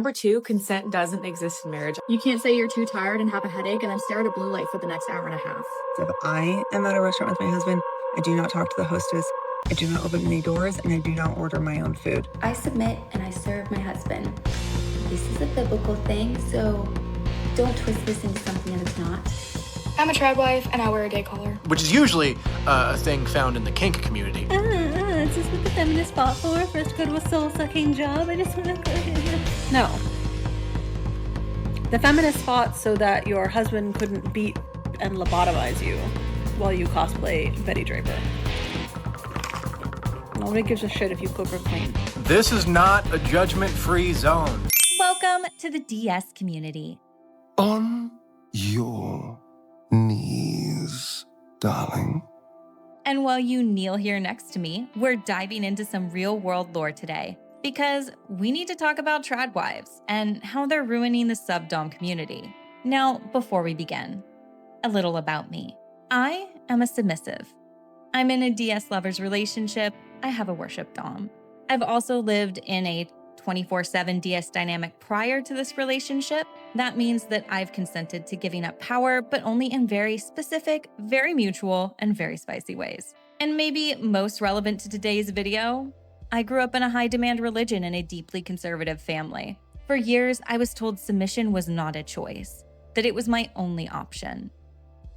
Number 2, consent doesn't exist in marriage. You can't say you're too tired and have a headache and then stare at a blue light for the next hour and a half. If I am at a restaurant with my husband, I do not talk to the hostess, I do not open any doors, and I do not order my own food. I submit and I serve my husband. This is a biblical thing, so don't twist this into something that it's not. I'm a trad wife and I wear a day collar. Which is usually a thing found in the kink community. Is this what the feminists fought for? First go to a soul-sucking job? I just want to go. No. The feminists fought so that your husband couldn't beat and lobotomize you while you cosplay Betty Draper. Nobody gives a shit if you cook or clean. This is not a judgment-free zone. Welcome to the DS community. On your knees, darling. And while you kneel here next to me, we're diving into some real-world lore today because we need to talk about trad wives and how they're ruining the sub-dom community. Now, before we begin, a little about me. I am a submissive. I'm in a DS lovers relationship. I have a worship dom. I've also lived in a 24/7 DS dynamic prior to this relationship. That means that I've consented to giving up power, but only in very specific, very mutual, and very spicy ways. And maybe most relevant to today's video, I grew up in a high-demand religion in a deeply conservative family. For years, I was told submission was not a choice, that it was my only option.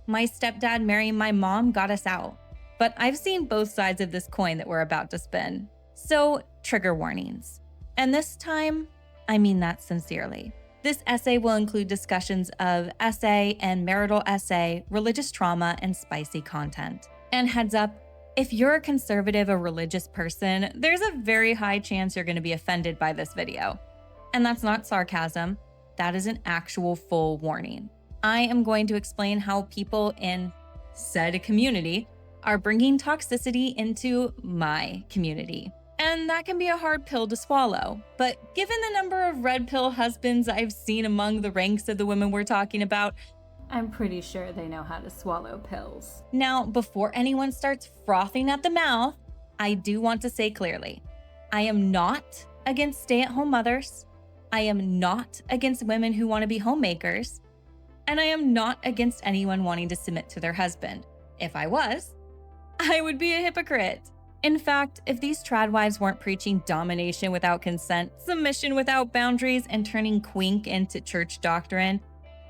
My stepdad marrying my mom got us out, but I've seen both sides of this coin that we're about to spin. So, trigger warnings. And this time, I mean that sincerely. This essay will include discussions of essay and marital essay, religious trauma, and spicy content. And heads up, if you're a conservative or religious person, there's a very high chance you're going to be offended by this video. And that's not sarcasm, that is an actual full warning. I am going to explain how people in said community are bringing toxicity into my community. And that can be a hard pill to swallow. But given the number of red pill husbands I've seen among the ranks of the women we're talking about, I'm pretty sure they know how to swallow pills. Now, before anyone starts frothing at the mouth, I do want to say clearly, I am not against stay-at-home mothers. I am not against women who want to be homemakers. And I am not against anyone wanting to submit to their husband. If I was, I would be a hypocrite. In fact, if these trad wives weren't preaching domination without consent, submission without boundaries, and turning quink into church doctrine,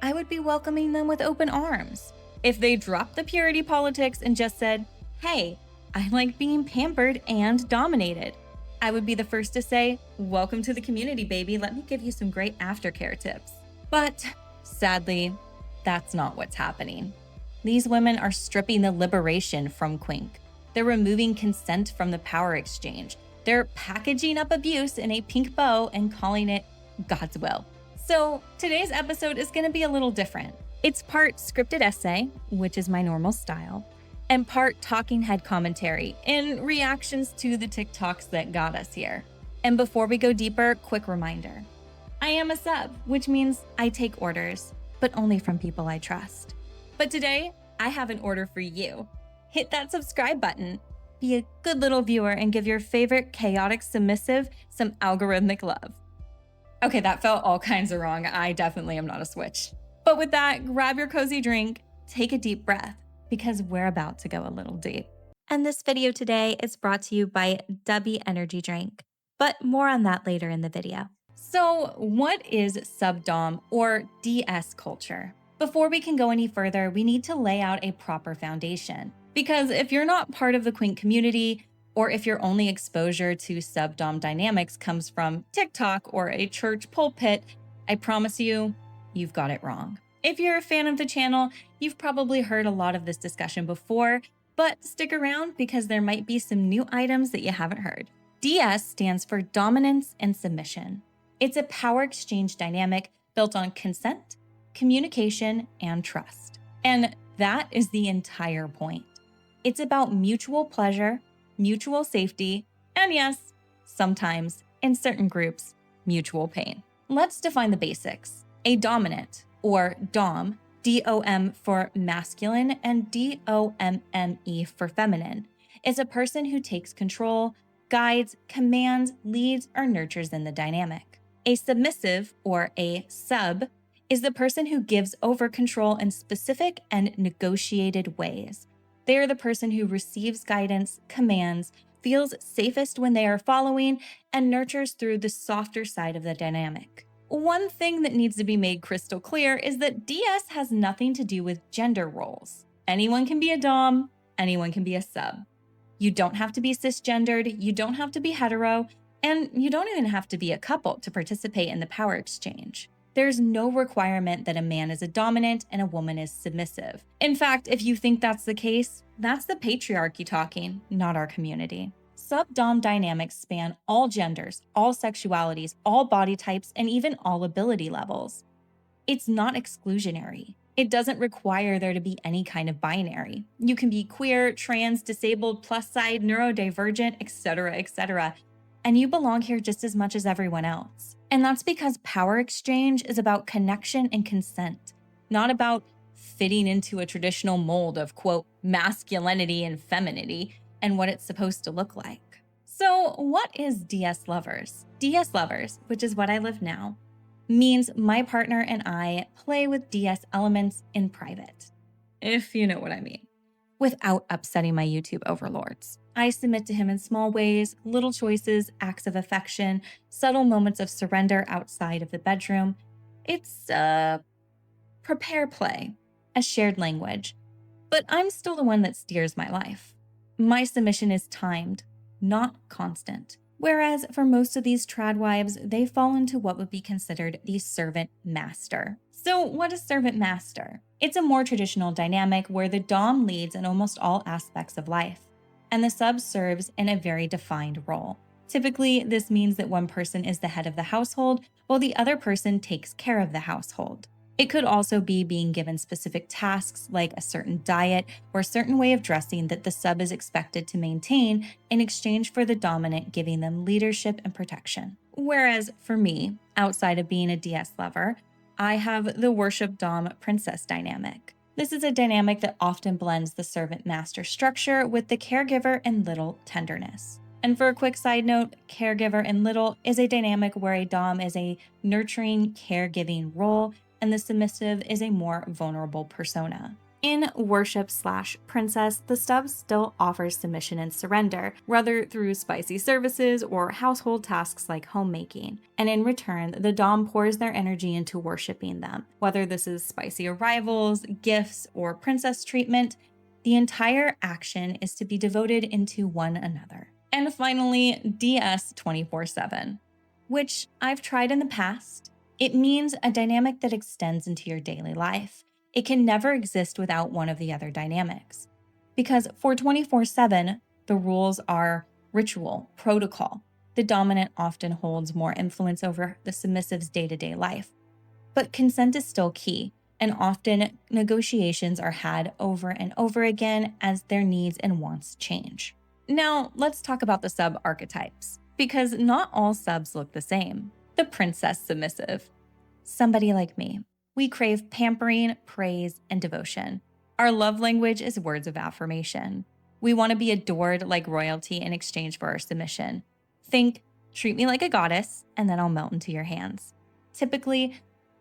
I would be welcoming them with open arms. If they dropped the purity politics and just said, hey, I like being pampered and dominated, I would be the first to say, welcome to the community, baby. Let me give you some great aftercare tips. But sadly, that's not what's happening. These women are stripping the liberation from quink. They're removing consent from the power exchange. They're packaging up abuse in a pink bow and calling it God's will. So today's episode is going to be a little different. It's part scripted essay, which is my normal style, and part talking head commentary in reactions to the TikToks that got us here. And before we go deeper, quick reminder. I am a sub, which means I take orders, but only from people I trust. But today, I have an order for you. Hit that subscribe button, be a good little viewer, and give your favorite chaotic submissive some algorithmic love. Okay, that felt all kinds of wrong. I definitely am not a switch. But with that, grab your cozy drink, take a deep breath, because we're about to go a little deep. And this video today is brought to you by Dubby Energy Drink, but more on that later in the video. So what is subdom or DS culture? Before we can go any further, we need to lay out a proper foundation. Because if you're not part of the quink community, or if your only exposure to subdom dynamics comes from TikTok or a church pulpit, I promise you, you've got it wrong. If you're a fan of the channel, you've probably heard a lot of this discussion before, but stick around because there might be some new items that you haven't heard. DS stands for dominance and submission. It's a power exchange dynamic built on consent, communication, and trust. And that is the entire point. It's about mutual pleasure, mutual safety, and yes, sometimes, in certain groups, mutual pain. Let's define the basics. A dominant, or dom, D-O-M for masculine and D-O-M-M-E for feminine, is a person who takes control, guides, commands, leads, or nurtures in the dynamic. A submissive, or a sub, is the person who gives over control in specific and negotiated ways. They are the person who receives guidance, commands, feels safest when they are following, and nurtures through the softer side of the dynamic. One thing that needs to be made crystal clear is that DS has nothing to do with gender roles. Anyone can be a dom, anyone can be a sub. You don't have to be cisgendered, you don't have to be hetero, and you don't even have to be a couple to participate in the power exchange. There's no requirement that a man is a dominant and a woman is submissive. In fact, if you think that's the case, that's the patriarchy talking, not our community. Sub-dom dynamics span all genders, all sexualities, all body types, and even all ability levels. It's not exclusionary. It doesn't require there to be any kind of binary. You can be queer, trans, disabled, plus side, neurodivergent, etc., and you belong here just as much as everyone else. And that's because power exchange is about connection and consent, not about fitting into a traditional mold of, quote, masculinity and femininity and what it's supposed to look like. So what is DS lovers? DS lovers, which is what I live now, means my partner and I play with DS elements in private, if you know what I mean, without upsetting my YouTube overlords. I submit to him in small ways, little choices, acts of affection, subtle moments of surrender outside of the bedroom. It's prepare play, a shared language, but I'm still the one that steers my life. My submission is timed, not constant. Whereas for most of these trad wives, they fall into what would be considered the servant master. So what is servant master? It's a more traditional dynamic where the dom leads in almost all aspects of life, and the sub serves in a very defined role. Typically, this means that one person is the head of the household, while the other person takes care of the household. It could also be being given specific tasks like a certain diet or a certain way of dressing that the sub is expected to maintain in exchange for the dominant giving them leadership and protection. Whereas for me, outside of being a DS lover, I have the worship dom princess dynamic. This is a dynamic that often blends the servant-master structure with the caregiver and little tenderness. And for a quick side note, caregiver and little is a dynamic where a dom is a nurturing, caregiving role, and the submissive is a more vulnerable persona. In worship/princess, the sub still offers submission and surrender, whether through spicy services or household tasks like homemaking. And in return, the dom pours their energy into worshiping them. Whether this is spicy arrivals, gifts, or princess treatment, the entire action is to be devoted into one another. And finally, DS 24/7, which I've tried in the past. It means a dynamic that extends into your daily life. It can never exist without one of the other dynamics. Because for 24/7, the rules are ritual, protocol. The dominant often holds more influence over the submissive's day-to-day life. But consent is still key, and often negotiations are had over and over again as their needs and wants change. Now, let's talk about the sub archetypes, because not all subs look the same. The princess submissive. Somebody like me. We crave pampering, praise, and devotion. Our love language is words of affirmation. We want to be adored like royalty in exchange for our submission. Think, treat me like a goddess, and then I'll melt into your hands. Typically,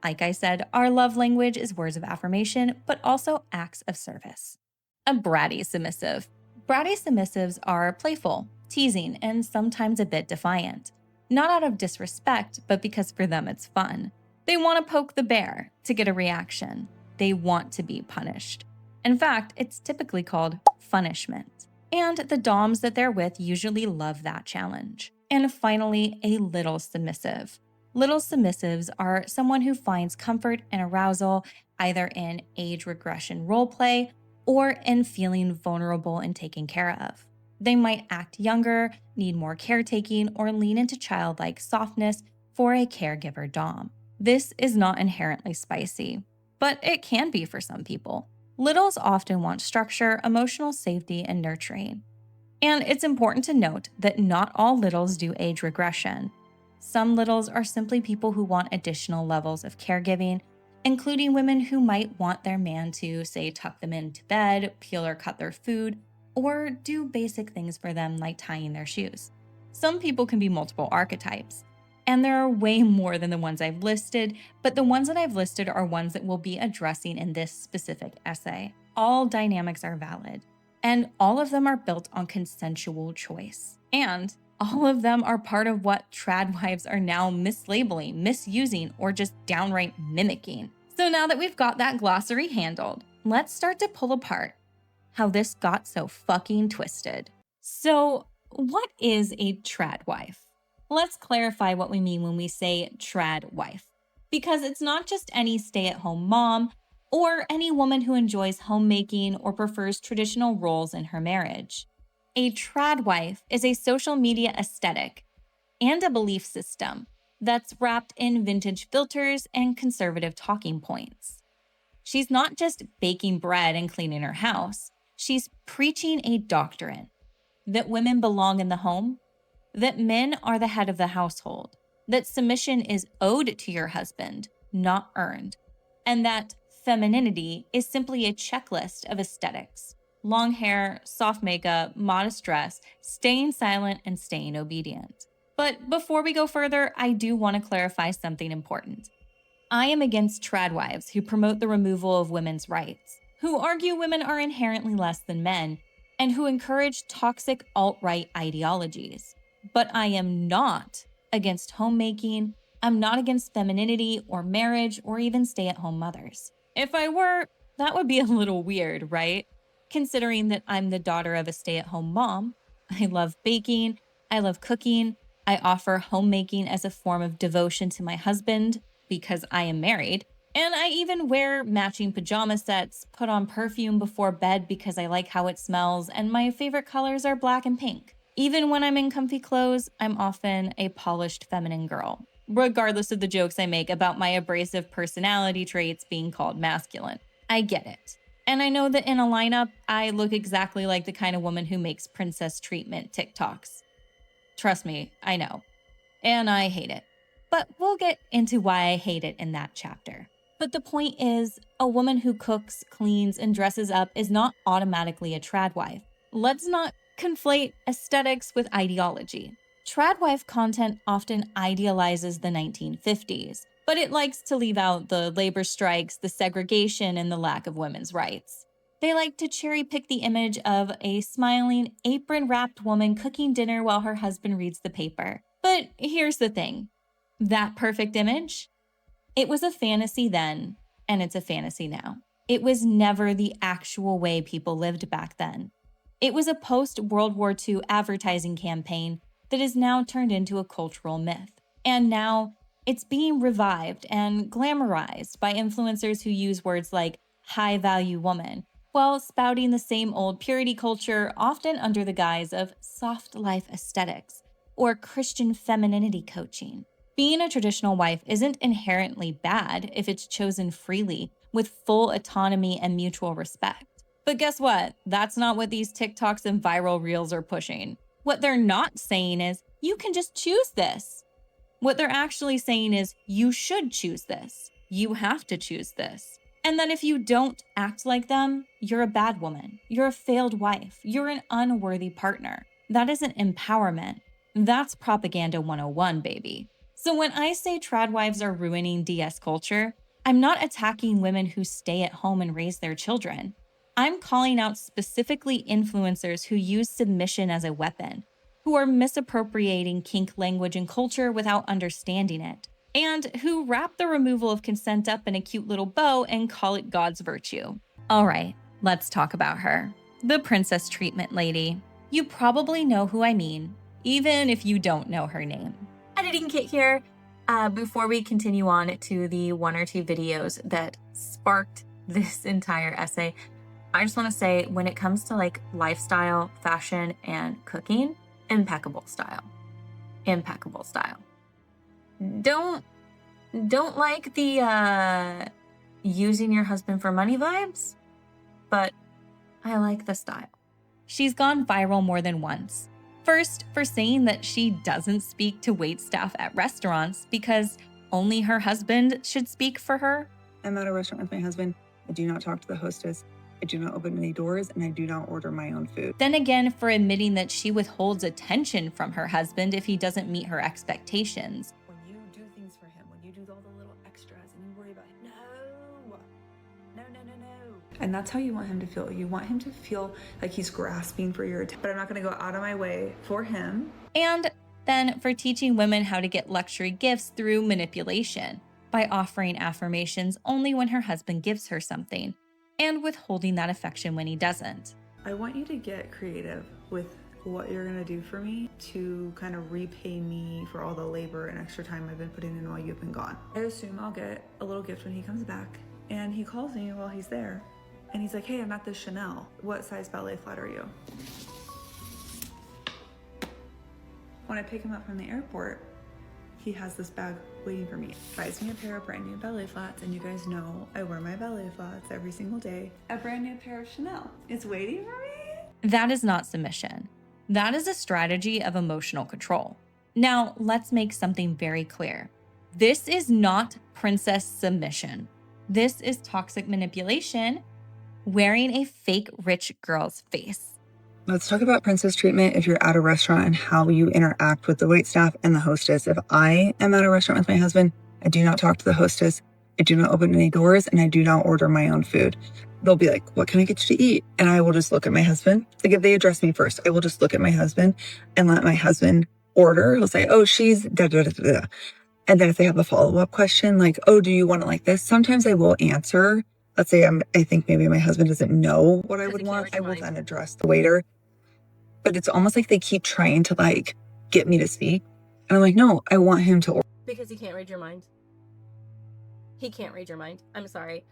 like I said, our love language is words of affirmation, but also acts of service. A bratty submissive. Bratty submissives are playful, teasing, and sometimes a bit defiant. Not out of disrespect, but because for them it's fun. They want to poke the bear to get a reaction. They want to be punished. In fact, it's typically called punishment. And the doms that they're with usually love that challenge. And finally, a little submissive. Little submissives are someone who finds comfort and arousal either in age regression roleplay or in feeling vulnerable and taken care of. They might act younger, need more caretaking, or lean into childlike softness for a caregiver dom. This is not inherently spicy, but it can be for some people. Littles often want structure, emotional safety, and nurturing. And it's important to note that not all littles do age regression. Some littles are simply people who want additional levels of caregiving, including women who might want their man to, say, tuck them into bed, peel or cut their food, or do basic things for them like tying their shoes. Some people can be multiple archetypes. And there are way more than the ones I've listed, but the ones that I've listed are ones that we'll be addressing in this specific essay. All dynamics are valid, and all of them are built on consensual choice. And all of them are part of what tradwives are now mislabeling, misusing, or just downright mimicking. So now that we've got that glossary handled, let's start to pull apart how this got so fucking twisted. So, what is a tradwife? Let's clarify what we mean when we say tradwife, because it's not just any stay-at-home mom or any woman who enjoys homemaking or prefers traditional roles in her marriage. A tradwife is a social media aesthetic and a belief system that's wrapped in vintage filters and conservative talking points. She's not just baking bread and cleaning her house. She's preaching a doctrine that women belong in the home, that men are the head of the household, that submission is owed to your husband, not earned, and that femininity is simply a checklist of aesthetics: long hair, soft makeup, modest dress, staying silent, and staying obedient. But before we go further, I do want to clarify something important. I am against tradwives who promote the removal of women's rights, who argue women are inherently less than men, and who encourage toxic alt-right ideologies. But I am not against homemaking. I'm not against femininity or marriage or even stay-at-home mothers. If I were, that would be a little weird, right? Considering that I'm the daughter of a stay-at-home mom. I love baking. I love cooking. I offer homemaking as a form of devotion to my husband because I am married. And I even wear matching pajama sets, put on perfume before bed because I like how it smells, and my favorite colors are black and pink. Even when I'm in comfy clothes, I'm often a polished feminine girl, regardless of the jokes I make about my abrasive personality traits being called masculine. I get it. And I know that in a lineup, I look exactly like the kind of woman who makes princess treatment TikToks. Trust me, I know. And I hate it. But we'll get into why I hate it in that chapter. But the point is, a woman who cooks, cleans, and dresses up is not automatically a tradwife. Let's not conflate aesthetics with ideology. Tradwife content often idealizes the 1950s, but it likes to leave out the labor strikes, the segregation, and the lack of women's rights. They like to cherry-pick the image of a smiling, apron-wrapped woman cooking dinner while her husband reads the paper. But here's the thing. That perfect image? It was a fantasy then, and it's a fantasy now. It was never the actual way people lived back then. It was a post-World War II advertising campaign that is now turned into a cultural myth. And now it's being revived and glamorized by influencers who use words like high-value woman, while spouting the same old purity culture, often under the guise of soft life aesthetics or Christian femininity coaching. Being a traditional wife isn't inherently bad if it's chosen freely, with full autonomy and mutual respect. But guess what? That's not what these TikToks and viral reels are pushing. What they're not saying is, you can just choose this. What they're actually saying is, you should choose this. You have to choose this. And then if you don't act like them, you're a bad woman. You're a failed wife. You're an unworthy partner. That isn't empowerment. That's propaganda 101, baby. So when I say tradwives are ruining DS culture, I'm not attacking women who stay at home and raise their children. I'm calling out specifically influencers who use submission as a weapon, who are misappropriating kink language and culture without understanding it, and who wrap the removal of consent up in a cute little bow and call it God's virtue. All right, let's talk about her. The princess treatment lady. You probably know who I mean, even if you don't know her name. Editing Kit here. Before we continue on to the one or two videos that sparked this entire essay, I just want to say, when it comes to like lifestyle, fashion, and cooking, impeccable style. Impeccable style. Don't like the using your husband for money vibes, but I like the style. She's gone viral more than once. First, for saying that she doesn't speak to waitstaff at restaurants because only her husband should speak for her. I'm at a restaurant with my husband. I do not talk to the hostess. I do not open any doors, and I do not order my own food. Then again, for admitting that she withholds attention from her husband if he doesn't meet her expectations. extras and you worry about no. And that's how you want him to feel. You want him to feel like he's grasping for your attention. But I'm not going to go out of my way for him. And then for teaching women how to get luxury gifts through manipulation by offering affirmations only when her husband gives her something and withholding that affection when he doesn't. I want you to get creative with what you're going to do for me to kind of repay me for all the labor and extra time I've been putting in while you've been gone. I assume I'll get a little gift when he comes back, and he calls me while he's there. And he's like, hey, I'm at this Chanel. What size ballet flat are you? When I pick him up from the airport, he has this bag waiting for me. Buys me a pair of brand new ballet flats, and you guys know I wear my ballet flats every single day. A brand new pair of Chanel. It's waiting for me. That is not submission. That is a strategy of emotional control. Now, let's make something very clear. This is not princess submission. This is toxic manipulation wearing a fake rich girl's face. Let's talk about princess treatment if you're at a restaurant and how you interact with the waitstaff and the hostess. If I am at a restaurant with my husband, I do not talk to the hostess. I do not open any doors, and I do not order my own food. They'll be like, what can I get you to eat? And I will just look at my husband. Like if they address me first, I will just look at my husband and let my husband order. He'll say, oh, she's da da da da da. And then if they have a follow-up question, like, oh, do you want it like this? Sometimes I will answer. Let's say I think maybe my husband doesn't know what I would want. I will then address the waiter. But it's almost like they keep trying to like get me to speak. And I'm like, no, I want him to order. Because he can't read your mind. He can't read your mind. I'm sorry.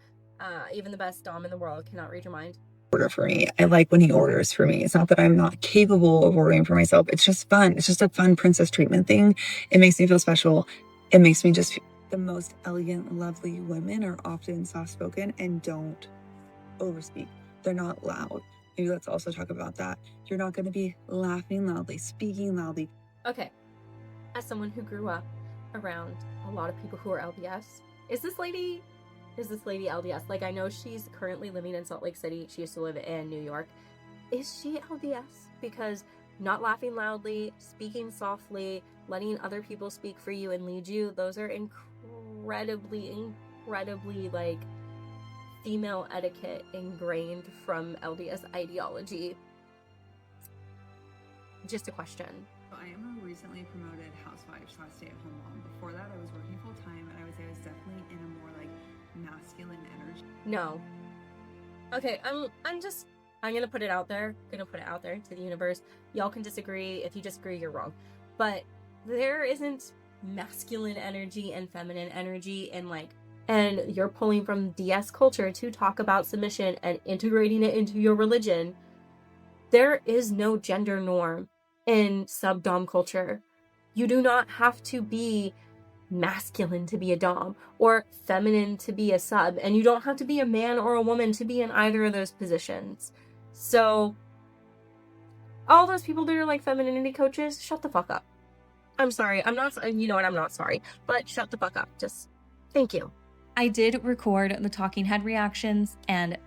Even the best dom in the world cannot read your mind. Order for me. I like when he orders for me. It's not that I'm not capable of ordering for myself. It's just fun. It's just a fun princess treatment thing. It makes me feel special. It makes me just feel the most elegant, lovely women are often soft-spoken and don't overspeak. They're not loud. Maybe let's also talk about that. You're not going to be laughing loudly, speaking loudly. Okay. As someone who grew up around a lot of people who are LDS, is this lady LDS? Like, I know she's currently living in Salt Lake City. She used to live in New York. Is she LDS? Because not laughing loudly, speaking softly, letting other people speak for you and lead you, those are incredibly like female etiquette ingrained from LDS ideology. Just a question. I am a recently promoted housewife / stay-at-home mom. Before that, I was working full-time, and I would say I was definitely in a more like masculine energy. No. Okay, I'm gonna put it out there. Gonna put it out there to the universe. Y'all can disagree. If you disagree, you're wrong. But there isn't masculine energy and feminine energy and you're pulling from DS culture to talk about submission and integrating it into your religion. There is no gender norm in sub-dom culture. You do not have to be masculine to be a dom or feminine to be a sub, and you don't have to be a man or a woman to be in either of those positions. So all those people that are like femininity coaches, shut the fuck up. I'm sorry. I'm not sorry, but shut the fuck up. Just thank you. I did record the talking head reactions and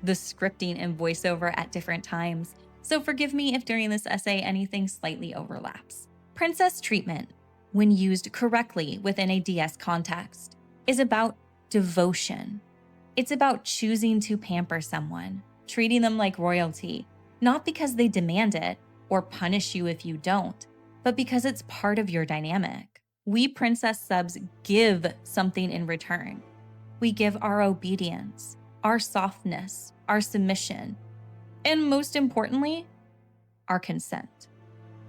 the scripting and voiceover at different times, so forgive me if during this essay anything slightly overlaps. Princess treatment, when used correctly within a DS context, is about devotion. It's about choosing to pamper someone, treating them like royalty, not because they demand it or punish you if you don't, but because it's part of your dynamic. We princess subs give something in return. We give our obedience, our softness, our submission, and most importantly, our consent.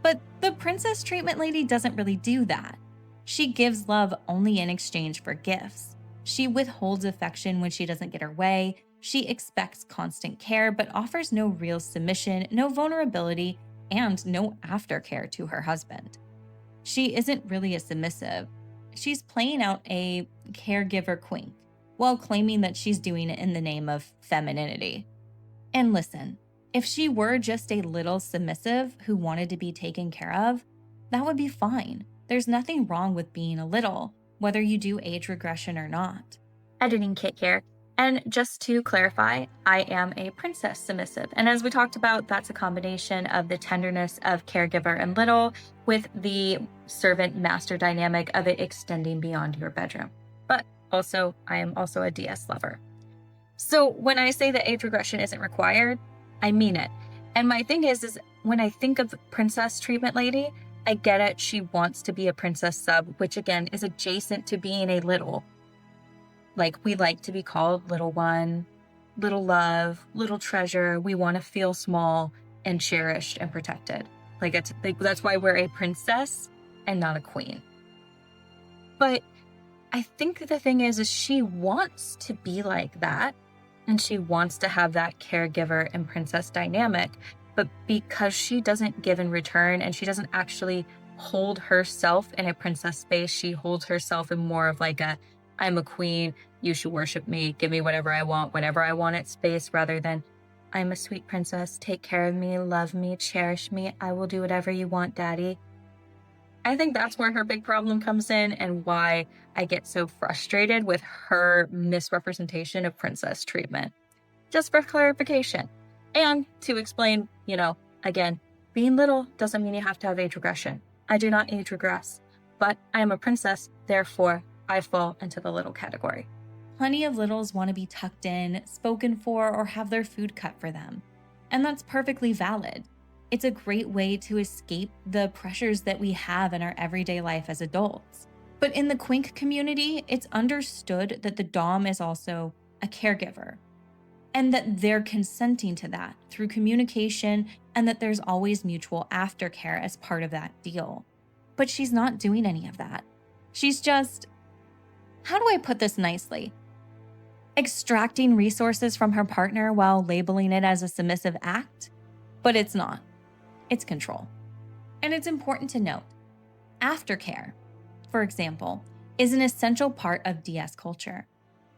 But the princess treatment lady doesn't really do that. She gives love only in exchange for gifts. She withholds affection when she doesn't get her way. She expects constant care, but offers no real submission, no vulnerability, and no aftercare to her husband. She isn't really a submissive. She's playing out a caregiver queen while claiming that she's doing it in the name of femininity. And listen, if she were just a little submissive who wanted to be taken care of, that would be fine. There's nothing wrong with being a little, whether you do age regression or not. Editing Kit here. And just to clarify, I am a princess submissive. And as we talked about, that's a combination of the tenderness of caregiver and little with the servant master dynamic of it extending beyond your bedroom. But Also, I am also a DS lover. So when I say that age regression isn't required, I mean it. And my thing is when I think of princess treatment lady, I get it. She wants to be a princess sub, which again is adjacent to being a little. Like, we like to be called little one, little love, little treasure. We want to feel small and cherished and protected. That's why we're a princess and not a queen. But I think the thing is she wants to be like that, and she wants to have that caregiver and princess dynamic, but because she doesn't give in return and she doesn't actually hold herself in a princess space, she holds herself in more of like I'm a queen, you should worship me, give me whatever I want at space, rather than I'm a sweet princess, take care of me, love me, cherish me, I will do whatever you want, daddy. I think that's where her big problem comes in and why I get so frustrated with her misrepresentation of princess treatment. Just for clarification. And to explain, again, being little doesn't mean you have to have age regression. I do not age regress, but I am a princess, therefore I fall into the little category. Plenty of littles want to be tucked in, spoken for, or have their food cut for them. And that's perfectly valid. It's a great way to escape the pressures that we have in our everyday life as adults. But in the quink community, it's understood that the dom is also a caregiver, and that they're consenting to that through communication, and that there's always mutual aftercare as part of that deal. But she's not doing any of that. She's just, how do I put this nicely? Extracting resources from her partner while labeling it as a submissive act, but it's not. It's control. And it's important to note, aftercare, for example, is an essential part of DS culture.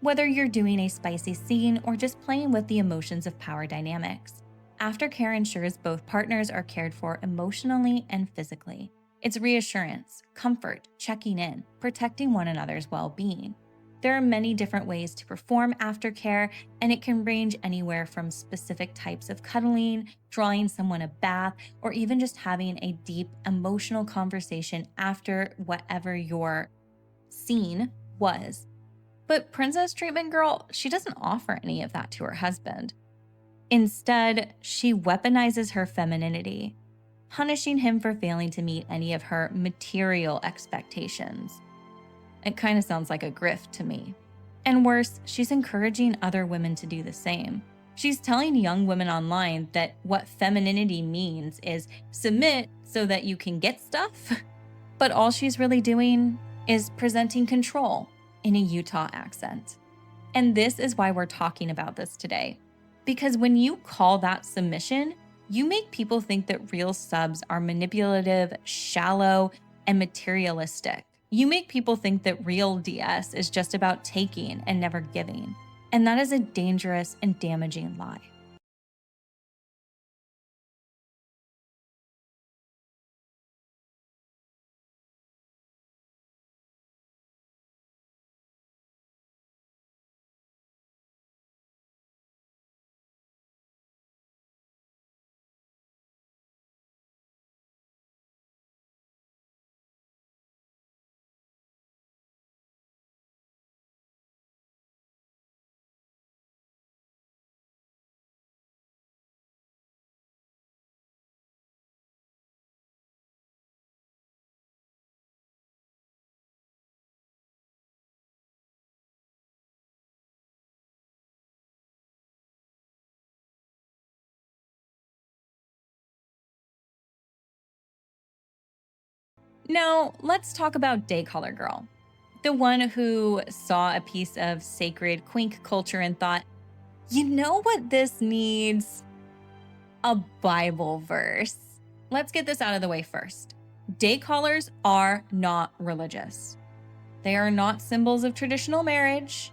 Whether you're doing a spicy scene or just playing with the emotions of power dynamics, aftercare ensures both partners are cared for emotionally and physically. It's reassurance, comfort, checking in, protecting one another's well-being. There are many different ways to perform aftercare, and it can range anywhere from specific types of cuddling, drawing someone a bath, or even just having a deep emotional conversation after whatever your scene was. But Princess Treatment Girl, she doesn't offer any of that to her husband. Instead, she weaponizes her femininity, punishing him for failing to meet any of her material expectations. It kind of sounds like a grift to me. And worse, she's encouraging other women to do the same. She's telling young women online that what femininity means is submit so that you can get stuff, but all she's really doing is presenting control in a Utah accent. And this is why we're talking about this today. Because when you call that submission, you make people think that real subs are manipulative, shallow, and materialistic. You make people think that real DS is just about taking and never giving. And that is a dangerous and damaging lie. Now, let's talk about Daycaller Girl, the one who saw a piece of sacred quink culture and thought, you know what this needs? A Bible verse. Let's get this out of the way first. Daycallers are not religious. They are not symbols of traditional marriage,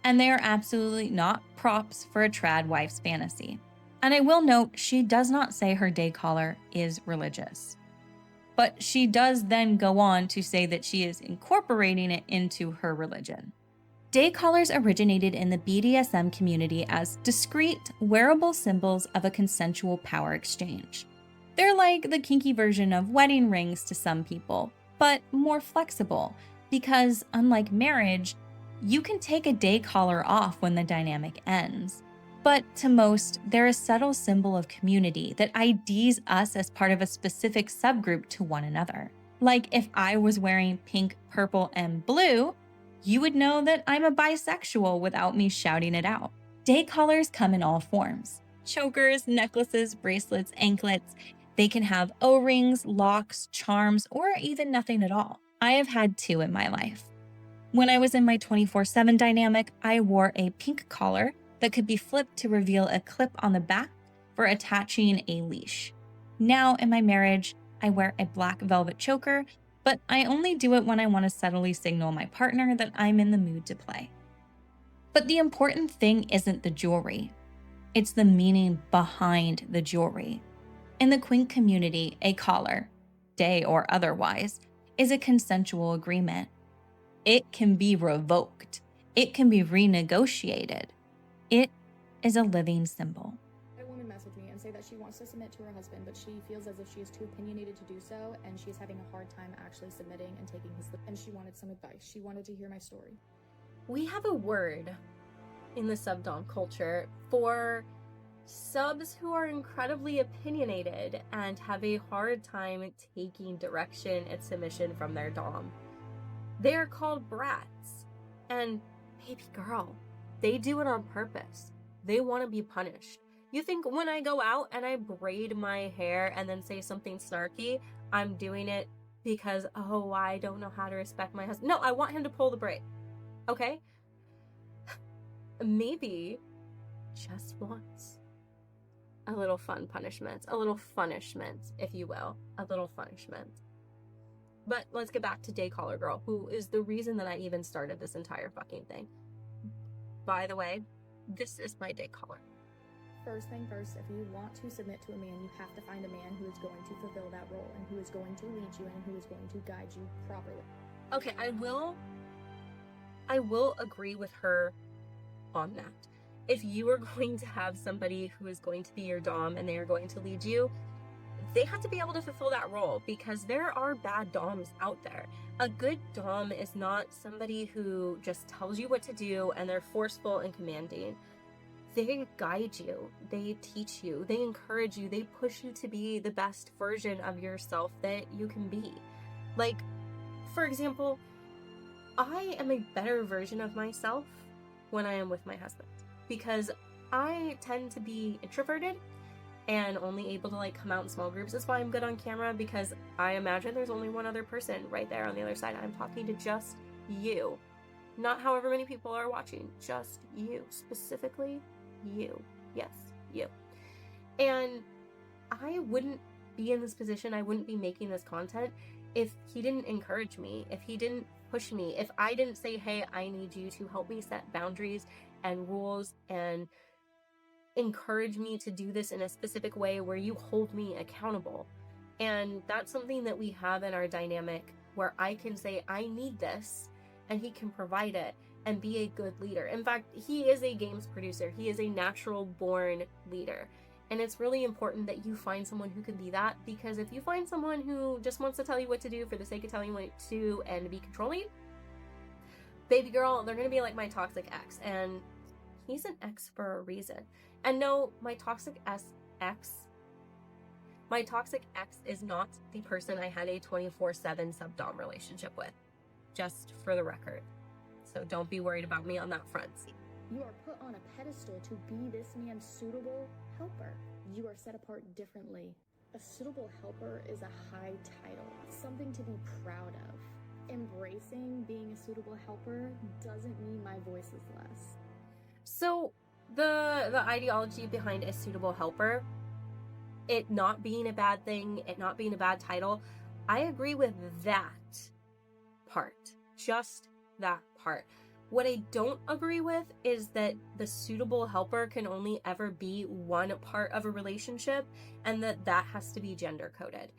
and they are absolutely not props for a trad wife's fantasy. And I will note, she does not say her daycaller is religious. But she does then go on to say that she is incorporating it into her religion. Daycallers originated in the BDSM community as discreet, wearable symbols of a consensual power exchange. They're like the kinky version of wedding rings to some people, but more flexible, because unlike marriage, You can take a day caller off when the dynamic ends. But to most, they're a subtle symbol of community that IDs us as part of a specific subgroup to one another. Like if I was wearing pink, purple, and blue, you would know that I'm a bisexual without me shouting it out. Day callers come in all forms. Chokers, necklaces, bracelets, anklets. They can have O-rings, locks, charms, or even nothing at all. I have had 2 in my life. When I was in my 24/7 dynamic, I wore a pink collar that could be flipped to reveal a clip on the back for attaching a leash. Now in my marriage, I wear a black velvet choker, but I only do it when I want to subtly signal my partner that I'm in the mood to play. But the important thing isn't the jewelry. It's the meaning behind the jewelry. In the kink community, a collar, day or otherwise, is a consensual agreement. It can be revoked. It can be renegotiated. It is a living symbol. A woman messaged me and say that she wants to submit to her husband, but she feels as if she is too opinionated to do so, and she's having a hard time actually submitting and taking his, and she wanted some advice. She wanted to hear my story. We have a word in the subdom culture for subs who are incredibly opinionated and have a hard time taking direction and submission from their dom. They are called brats. And baby girl, they do it on purpose. They want to be punished. You think when I go out and I braid my hair and then say something snarky, I'm doing it because, oh, I don't know how to respect my husband. No, I want him to pull the braid. Okay? Maybe just once. A little fun punishment. A little punishment, if you will. A little punishment. But let's get back to Day Caller Girl, who is the reason that I even started this entire fucking thing. By the way, this is my day caller. First thing first, if you want to submit to a man, you have to find a man who is going to fulfill that role and who is going to lead you and who is going to guide you properly. Okay, I will agree with her on that. If you are going to have somebody who is going to be your dom and they are going to lead you, they have to be able to fulfill that role, because there are bad doms out there. A good dom is not somebody who just tells you what to do and they're forceful and commanding. They guide you, they teach you, they encourage you, they push you to be the best version of yourself that you can be. Like, for example, I am a better version of myself when I am with my husband, because I tend to be introverted and only able to like come out in small groups. That's why I'm good on camera, because I imagine there's only one other person right there on the other side. I'm talking to just you, not however many people are watching, just you, specifically you. Yes, you. And I wouldn't be in this position, I wouldn't be making this content if he didn't encourage me, if he didn't push me, if I didn't say, hey, I need you to help me set boundaries and rules and encourage me to do this in a specific way where you hold me accountable. And that's something that we have in our dynamic, where I can say I need this and he can provide it and be a good leader. In fact, he is a games producer. He is a natural born leader. And it's really important that you find someone who can be that, because if you find someone who just wants to tell you what to do for the sake of telling you what to do and be controlling, baby girl, they're going to be like my toxic ex. And he's an ex for a reason. And no, my toxic ex is not the person I had a 24/7 subdom relationship with, just for the record. So don't be worried about me on that front. You are put on a pedestal to be this man's suitable helper. You are set apart differently. A suitable helper is a high title, something to be proud of. Embracing being a suitable helper doesn't mean my voice is less. So the ideology behind a suitable helper, it not being a bad thing, it not being a bad title, I agree with that part. Just that part. What I don't agree with is that the suitable helper can only ever be one part of a relationship, and that has to be gender coded.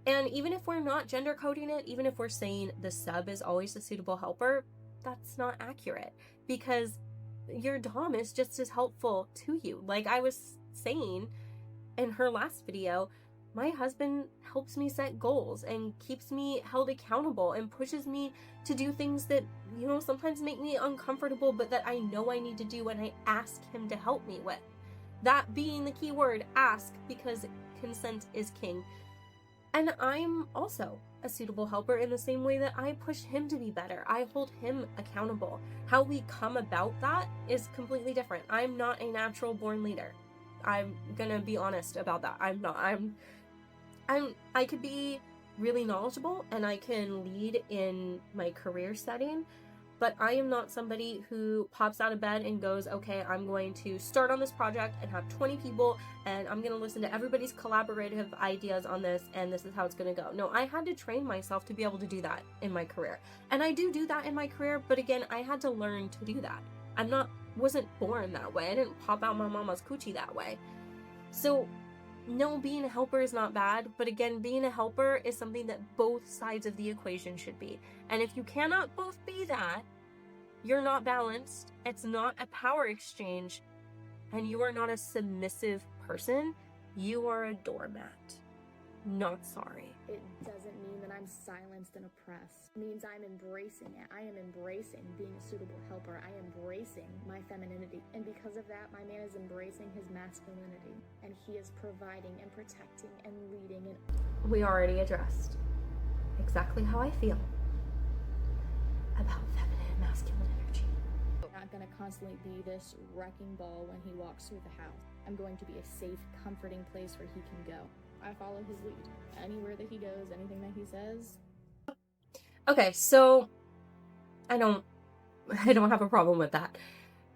And even if we're not gender coding it, even if we're saying the sub is always the suitable helper, that's not accurate, because your dom is just as helpful to you. Like I was saying in her last video, my husband helps me set goals and keeps me held accountable and pushes me to do things that, you know, sometimes make me uncomfortable, but that I know I need to do and I ask him to help me with. That being the key word, ask, because consent is king. And I'm also a suitable helper in the same way that I push him to be better. I hold him accountable. How we come about that is completely different. I'm not a natural born leader. I'm gonna be honest about that. I'm not. I could be really knowledgeable and I can lead in my career setting, but I am not somebody who pops out of bed and goes, okay, I'm going to start on this project and have 20 people and I'm going to listen to everybody's collaborative ideas on this and this is how it's going to go. No, I had to train myself to be able to do that in my career. And I do that in my career, but again, I had to learn to do that. Wasn't born that way. I didn't pop out my mama's coochie that way. So no, being a helper is not bad, but again, being a helper is something that both sides of the equation should be. And if you cannot both be that, you're not balanced, it's not a power exchange, and you are not a submissive person, you are a doormat. Not sorry. It doesn't mean that I'm silenced and oppressed. It means I'm embracing it. I am embracing being a suitable helper. I am embracing my femininity. And because of that, my man is embracing his masculinity. And he is providing and protecting and leading. And we already addressed exactly how I feel about feminine and masculine energy. I'm not going to constantly be this wrecking ball when he walks through the house. I'm going to be a safe, comforting place where he can go. I follow his lead. Anywhere that he goes, anything that he says. Okay, so I don't have a problem with that.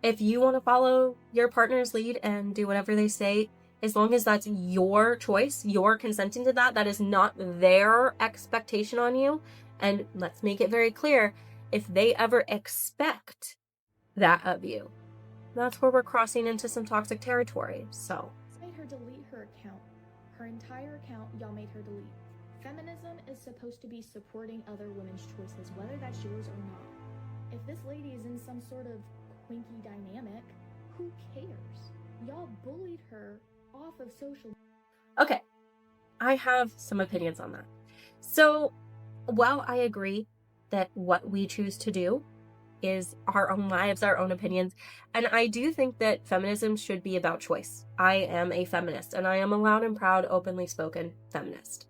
If you want to follow your partner's lead and do whatever they say, as long as that's your choice, you're consenting to that, that is not their expectation on you. And let's make it very clear, if they ever expect that of you, that's where we're crossing into some toxic territory. So Made her delete her account. Her entire account, y'all made her delete. Feminism is supposed to be supporting other women's choices, whether that's yours or not. If this lady is in some sort of quinky dynamic, who cares? Y'all bullied her off of social. Okay, I have some opinions on that. So, while I agree that what we choose to do is our own lives, our own opinions, and I do think that feminism should be about choice. I am a feminist, and I am a loud and proud, openly spoken feminist.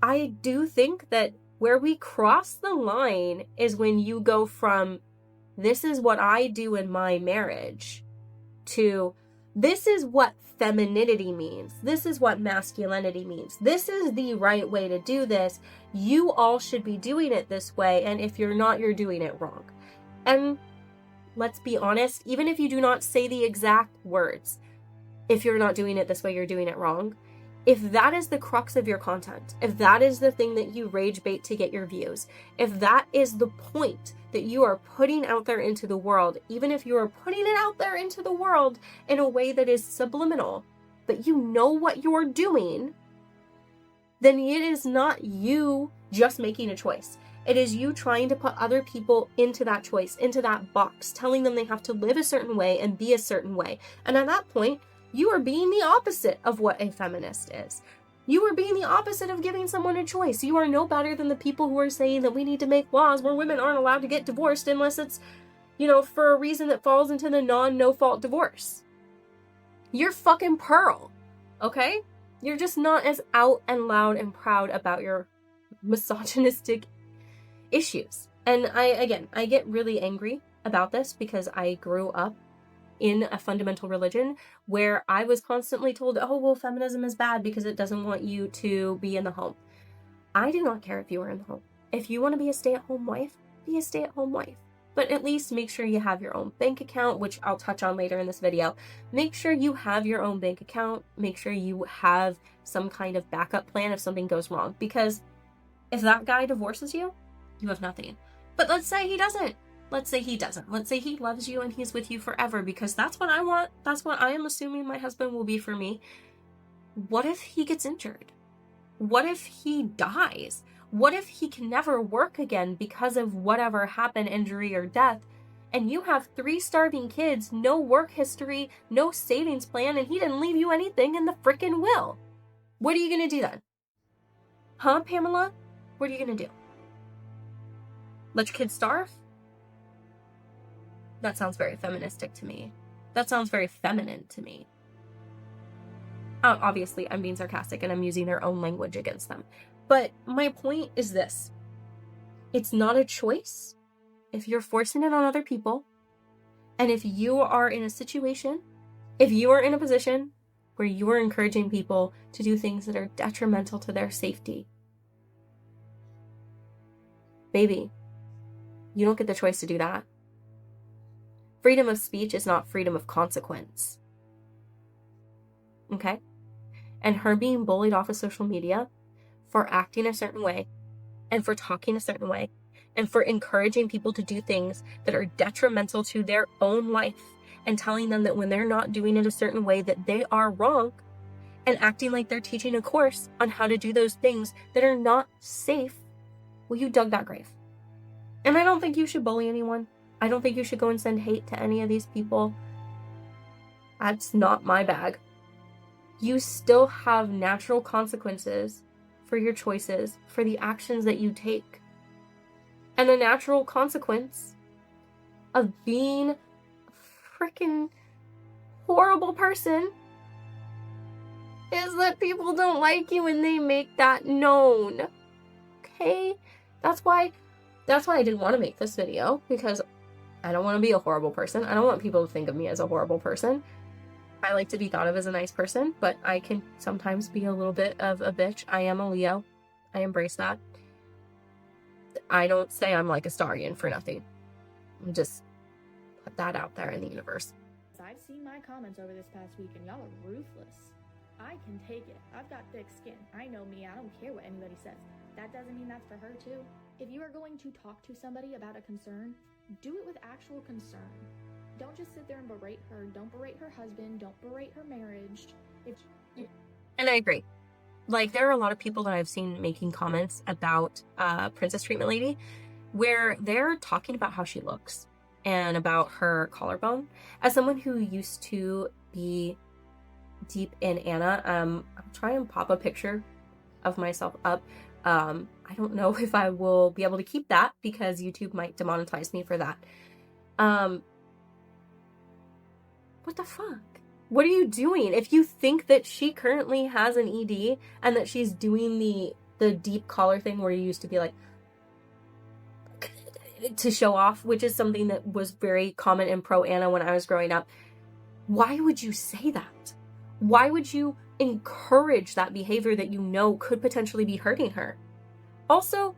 I do think that where we cross the line is when you go from, this is what I do in my marriage, to this is what femininity means. This is what masculinity means. This is the right way to do this. You all should be doing it this way, and if you're not, you're doing it wrong. And let's be honest, even if you do not say the exact words, if you're not doing it this way, you're doing it wrong. If that is the crux of your content, if that is the thing that you rage bait to get your views, if that is the point that you are putting out there into the world, even if you are putting it out there into the world in a way that is subliminal, but you know what you're doing, then it is not you just making a choice. It is you trying to put other people into that choice, into that box, telling them they have to live a certain way and be a certain way. And at that point, you are being the opposite of what a feminist is. You are being the opposite of giving someone a choice. You are no better than the people who are saying that we need to make laws where women aren't allowed to get divorced unless it's, for a reason that falls into the no-fault divorce. You're fucking Pearl, okay? You're just not as out and loud and proud about your misogynistic issues. And I get really angry about this because I grew up in a fundamental religion where I was constantly told, oh, well, feminism is bad because it doesn't want you to be in the home. I do not care if you are in the home. If you want to be a stay-at-home wife, be a stay-at-home wife. But at least make sure you have your own bank account, which I'll touch on later in this video. Make sure you have your own bank account. Make sure you have some kind of backup plan if something goes wrong. Because if that guy divorces you, you have nothing. But let's say he doesn't. Let's say he doesn't. Let's say he loves you and he's with you forever, because that's what I want. That's what I am assuming my husband will be for me. What if he gets injured? What if he dies? What if he can never work again because of whatever happened, injury or death? And you have 3 starving kids, no work history, no savings plan, and he didn't leave you anything in the frickin' will. What are you going to do then? Huh, Pamela? What are you going to do? Let your kids starve? That sounds very feministic to me. That sounds very feminine to me. Obviously, I'm being sarcastic and I'm using their own language against them. But my point is this. It's not a choice if you're forcing it on other people. And if you are in a situation, if you are in a position where you are encouraging people to do things that are detrimental to their safety, baby, you don't get the choice to do that. Freedom of speech is not freedom of consequence. Okay? And her being bullied off of social media for acting a certain way and for talking a certain way and for encouraging people to do things that are detrimental to their own life and telling them that when they're not doing it a certain way that they are wrong and acting like they're teaching a course on how to do those things that are not safe, well, you dug that grave. And I don't think you should bully anyone. I don't think you should go and send hate to any of these people. That's not my bag. You still have natural consequences for your choices, for the actions that you take. And the natural consequence of being a freaking horrible person is that people don't like you and they make that known. Okay? That's why I didn't want to make this video, because I don't want to be a horrible person. I don't want people to think of me as a horrible person. I like to be thought of as a nice person, but I can sometimes be a little bit of a bitch. I am a Leo. I embrace that. I don't say I'm like a Starian for nothing. Just put that out there in the universe. I've seen my comments over this past week and y'all are ruthless. I can take it. I've got thick skin. I know me. I don't care what anybody says. That doesn't mean that's for her too. If you are going to talk to somebody about a concern, do it with actual concern. Don't just sit there and berate her. Don't berate her husband. Don't berate her marriage. And I agree. Like, there are a lot of people that I've seen making comments about Princess Treatment Lady where they're talking about how she looks and about her collarbone. As someone who used to be deep in Anna, I'll try and pop a picture of myself up. I don't know if I will be able to keep that because YouTube might demonetize me for that. What the fuck? What are you doing? If you think that she currently has an ED and that she's doing the deep collar thing where you used to be like to show off, which is something that was very common in pro Anna when I was growing up, why would you say that? Why would you encourage that behavior that you know could potentially be hurting her? Also,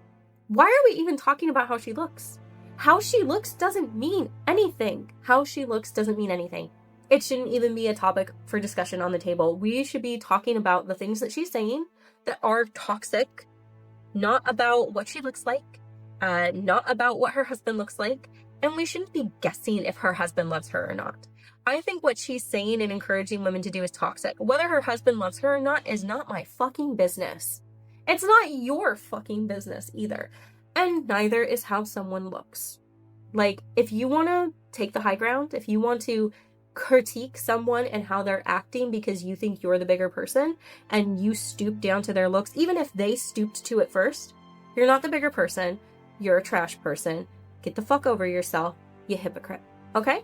why are we even talking about how she looks? How she looks doesn't mean anything. How she looks doesn't mean anything. It shouldn't even be a topic for discussion on the table. We should be talking about the things that she's saying that are toxic, not about what she looks like, not about what her husband looks like, and we shouldn't be guessing if her husband loves her or not. I think what she's saying and encouraging women to do is toxic. Whether her husband loves her or not is not my fucking business. It's not your fucking business either. And neither is how someone looks. Like, if you want to take the high ground, if you want to critique someone and how they're acting because you think you're the bigger person and you stoop down to their looks, even if they stooped to it first, you're not the bigger person. You're a trash person. Get the fuck over yourself, you hypocrite. Okay?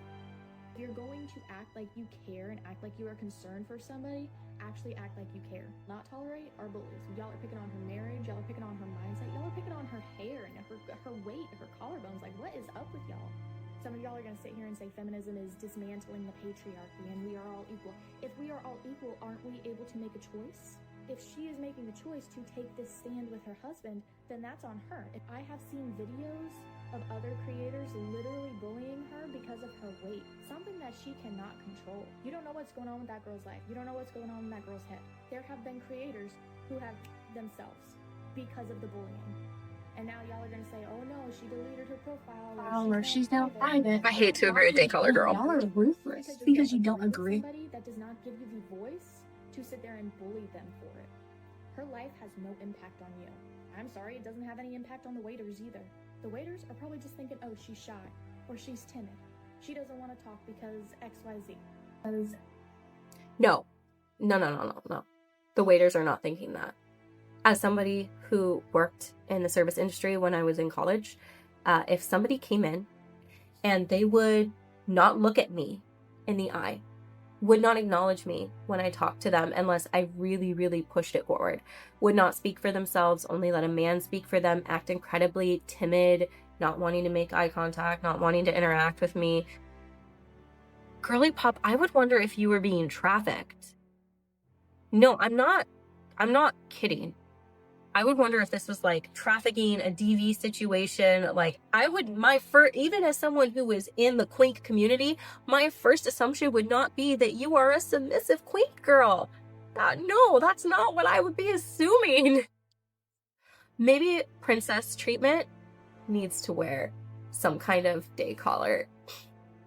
If you're going to act like you care and act like you are concerned for somebody, actually act like you care. Not tolerate our bullies. Y'all are picking on her marriage. Y'all are picking on her mindset. Y'all are picking on her hair and her weight, her collarbones. Like, what is up with y'all? Some of y'all are going to sit here and say feminism is dismantling the patriarchy and we are all equal. If we are all equal, aren't we able to make a choice? If she is making the choice to take this stand with her husband, then that's on her. If I have seen videos of other creators literally bullying her because of her weight, something that she cannot control. You don't know what's going on with that girl's life. You don't know what's going on in that girl's head. There have been creators who have themselves because of the bullying. And now y'all are gonna say, oh no, she deleted her profile. Or she's now private. I hate to agree with day color girl. Y'all are ruthless because you don't agree. Somebody that does not give you the voice to sit there and bully them for it. Her life has no impact on you. I'm sorry, it doesn't have any impact on the waiters either. The waiters are probably just thinking, oh, she's shy or she's timid. She doesn't want to talk because XYZ. No. the waiters are not thinking that. As somebody who worked in the service industry when I was in college, if somebody came in and they would not look at me in the eye, would not acknowledge me when I talked to them unless I really, really pushed it forward, would not speak for themselves, only let a man speak for them, act incredibly timid, not wanting to make eye contact, not wanting to interact with me. Girly pop, I would wonder if you were being trafficked. No, I'm not kidding. I would wonder if this was like trafficking, a DV situation. Like even as someone who is in the quink community, my first assumption would not be that you are a submissive quink girl. No, that's not what I would be assuming. Maybe princess treatment needs to wear some kind of day collar.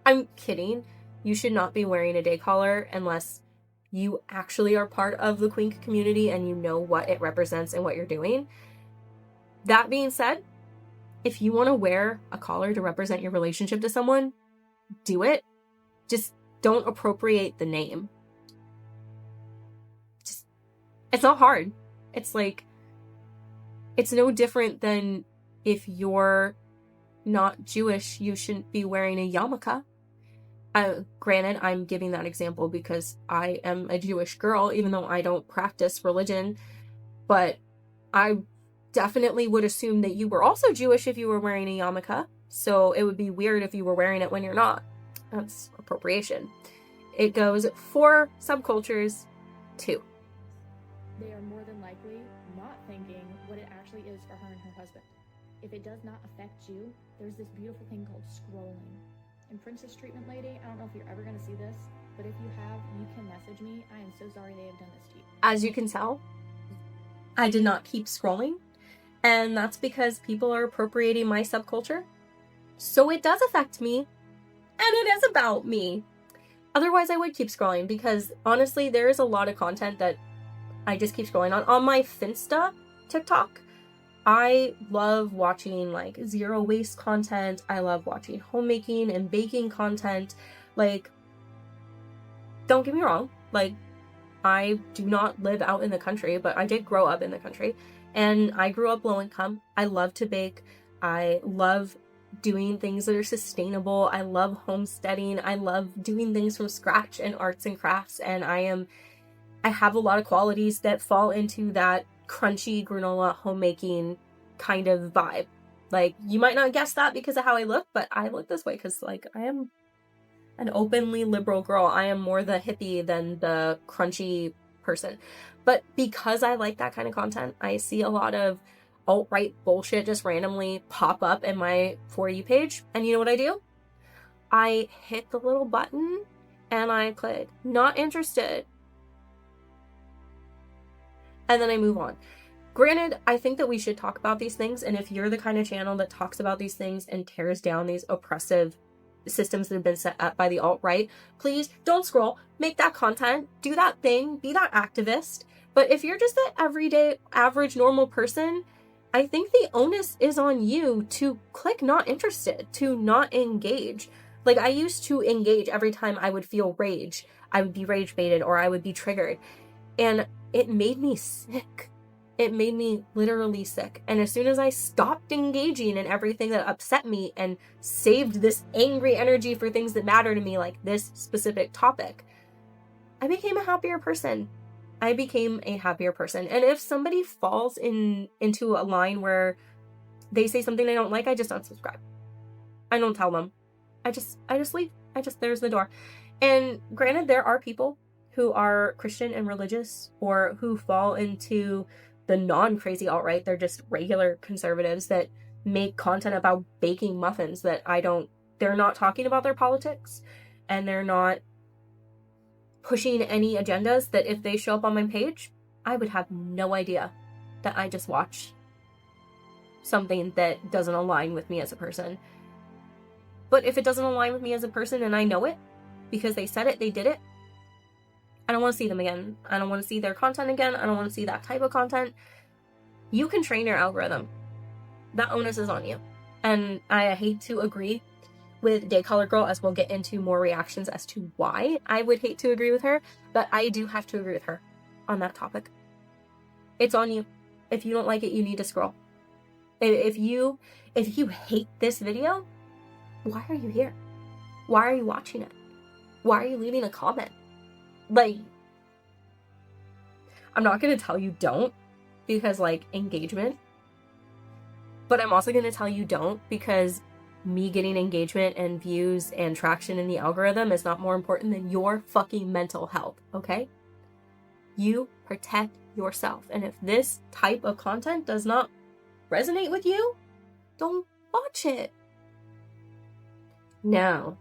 I'm kidding. You should not be wearing a day collar unless you actually are part of the quink community and you know what it represents and what you're doing. That being said, if you want to wear a collar to represent your relationship to someone, do it. Just don't appropriate the name. It's not hard. It's like, it's no different than if you're not Jewish, you shouldn't be wearing a yarmulke. Granted, I'm giving that example because I am a Jewish girl, even though I don't practice religion, but I definitely would assume that you were also Jewish if you were wearing a yarmulke, so it would be weird if you were wearing it when you're not. That's appropriation. It goes 4 subcultures, 2. They are more than likely not thinking what it actually is for her and her husband. If it does not affect you, there's this beautiful thing called scrolling. And Princess Treatment Lady, I don't know if you're ever going to see this, but if you have, you can message me. I am so sorry they have done this to you. As you can tell, I did not keep scrolling, and that's because people are appropriating my subculture. So it does affect me, and it is about me. Otherwise, I would keep scrolling because honestly, there is a lot of content that I just keep scrolling on. On my Finsta TikTok, I love watching like zero waste content. I love watching homemaking and baking content. Like, don't get me wrong, like, I do not live out in the country, but I did grow up in the country, and I grew up low income. I love to bake. I love doing things that are sustainable. I love homesteading. I love doing things from scratch and arts and crafts, and I have a lot of qualities that fall into that crunchy granola homemaking kind of vibe. Like, you might not guess that because of how I look, but I look this way because, like, I am an openly liberal girl. I am more the hippie than the crunchy person. But because I like that kind of content, I see a lot of alt-right bullshit just randomly pop up in my For You page. And you know what I do? I hit the little button and I click not interested. And then I move on. Granted, I think that we should talk about these things, and if you're the kind of channel that talks about these things and tears down these oppressive systems that have been set up by the alt-right, please don't scroll, make that content, do that thing, be that activist. But if you're just an everyday, average, normal person, I think the onus is on you to click not interested, to not engage. Like, I used to engage every time I would feel rage. I would be rage baited or I would be triggered. And it made me sick. It made me literally sick. And as soon as I stopped engaging in everything that upset me and saved this angry energy for things that matter to me, like this specific topic, I became a happier person. And if somebody falls into a line where they say something I don't like, I just unsubscribe. I don't tell them. I just leave. There's the door. And granted, there are people who are Christian and religious or who fall into the non-crazy alt-right. They're just regular conservatives that make content about baking muffins that they're not talking about their politics, and they're not pushing any agendas that if they show up on my page, I would have no idea that I just watched something that doesn't align with me as a person. But if it doesn't align with me as a person and I know it, because they said it, they did it, I don't want to see them again. I don't want to see their content again. I don't want to see that type of content. You can train your algorithm. That onus is on you. And I hate to agree with Day Color Girl, as we'll get into more reactions as to why I would hate to agree with her, but I do have to agree with her on that topic. It's on you. If you don't like it, you need to scroll. If you hate this video, why are you here? Why are you watching it? Why are you leaving a comment? Like, I'm not going to tell you don't because, like, engagement. But I'm also going to tell you don't because me getting engagement and views and traction in the algorithm is not more important than your fucking mental health, okay? You protect yourself. And if this type of content does not resonate with you, don't watch it. Now,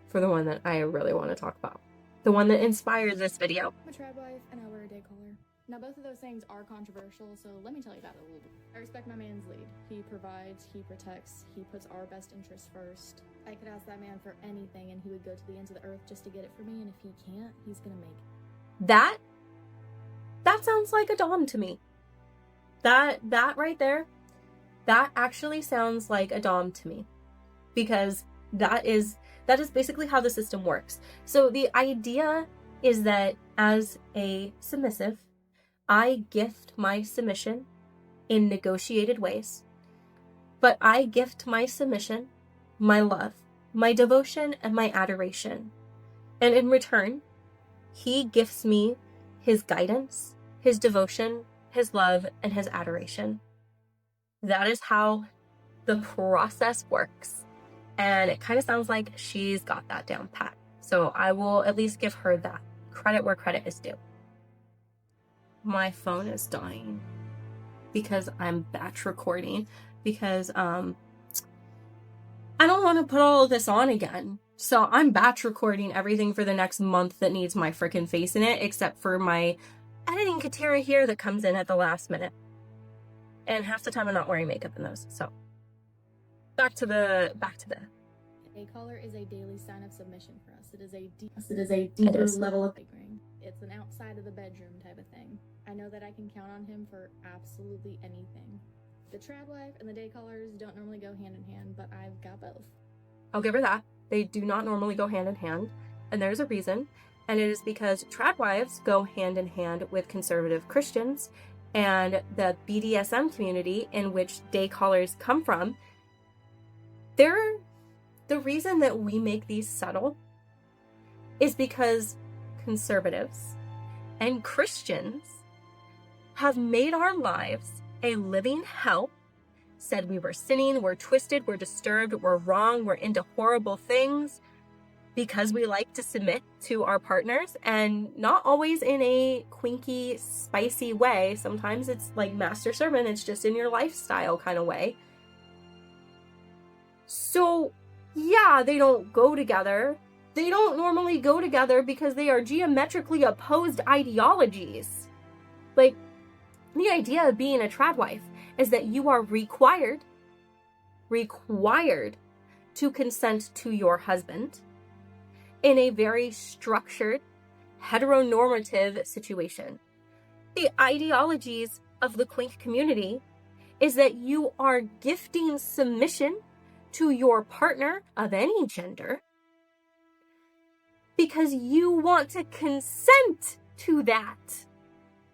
for the one that I really want to talk about. The one that inspired this video. I'm a trad wife and I wear a day collar. Now both of those things are controversial, so let me tell you about it a little bit. I respect my man's lead. He provides, he protects, he puts our best interests first. I could ask that man for anything and he would go to the ends of the earth just to get it for me, and if he can't, he's gonna make it. That sounds like a dom to me. That right there, that actually sounds like a dom to me. Because that is basically how the system works. So the idea is that as a submissive, I gift my submission in negotiated ways, but I gift my submission, my love, my devotion, and my adoration. And in return, he gifts me his guidance, his devotion, his love, and his adoration. That is how the process works. And it kind of sounds like she's got that down pat. So I will at least give her that credit where credit is due. My phone is dying because I'm batch recording because I don't want to put all of this on again. So I'm batch recording everything for the next month that needs my freaking face in it, except for my editing Kitera here that comes in at the last minute. And half the time I'm not wearing makeup in those. So back to the A collar is a daily sign of submission for us. It is a deeper level of ring. It's an outside of the bedroom type of thing. I know that I can count on him for absolutely anything. The trad wife and the day collars don't normally go hand in hand, but I've got both. I'll give her that. They do not normally go hand in hand, and there's a reason. And it is because trad wives go hand in hand with conservative Christians, and the BDSM community in which day collars come from. The reason that we make these subtle is because conservatives and Christians have made our lives a living hell, said we were sinning, we're twisted, we're disturbed, we're wrong, we're into horrible things because we like to submit to our partners, and not always in a quinky, spicy way. Sometimes it's like master servant, it's just in your lifestyle kind of way. So yeah, they don't go together. They don't normally go together because they are geometrically opposed ideologies. Like, the idea of being a trad wife is that you are required to consent to your husband in a very structured, heteronormative situation. The ideologies of the quink community is that you are gifting submission to your partner of any gender because you want to consent to that.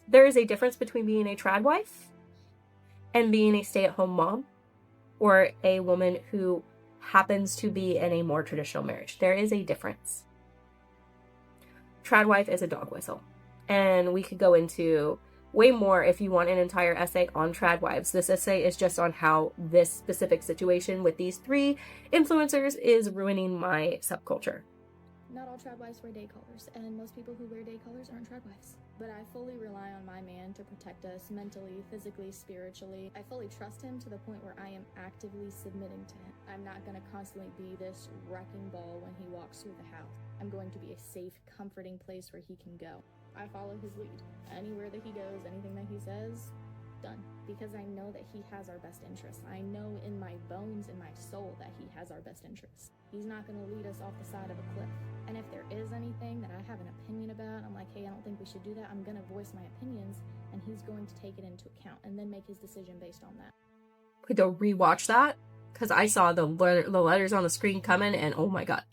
There is a difference between being a trad wife and being a stay-at-home mom or a woman who happens to be in a more traditional marriage. There is a difference. Trad wife is a dog whistle, and we could go into way more if you want an entire essay on trad wives. This essay is just on how this specific situation with these three influencers is ruining my subculture. Not all trad wives wear day collars, and most people who wear day collars aren't trad wives. But I fully rely on my man to protect us mentally, physically, spiritually. I fully trust him to the point where I am actively submitting to him. I'm not going to constantly be this wrecking ball when he walks through the house. I'm going to be a safe, comforting place where he can go. I follow his lead. Anywhere that he goes, anything that he says, done. Because I know that he has our best interests. I know in my bones, in my soul, that he has our best interests. He's not going to lead us off the side of a cliff. And if there is anything that I have an opinion about, I'm like, hey, I don't think we should do that. I'm going to voice my opinions, and he's going to take it into account and then make his decision based on that. We had to rewatch that because I saw the letters on the screen coming, and oh my god.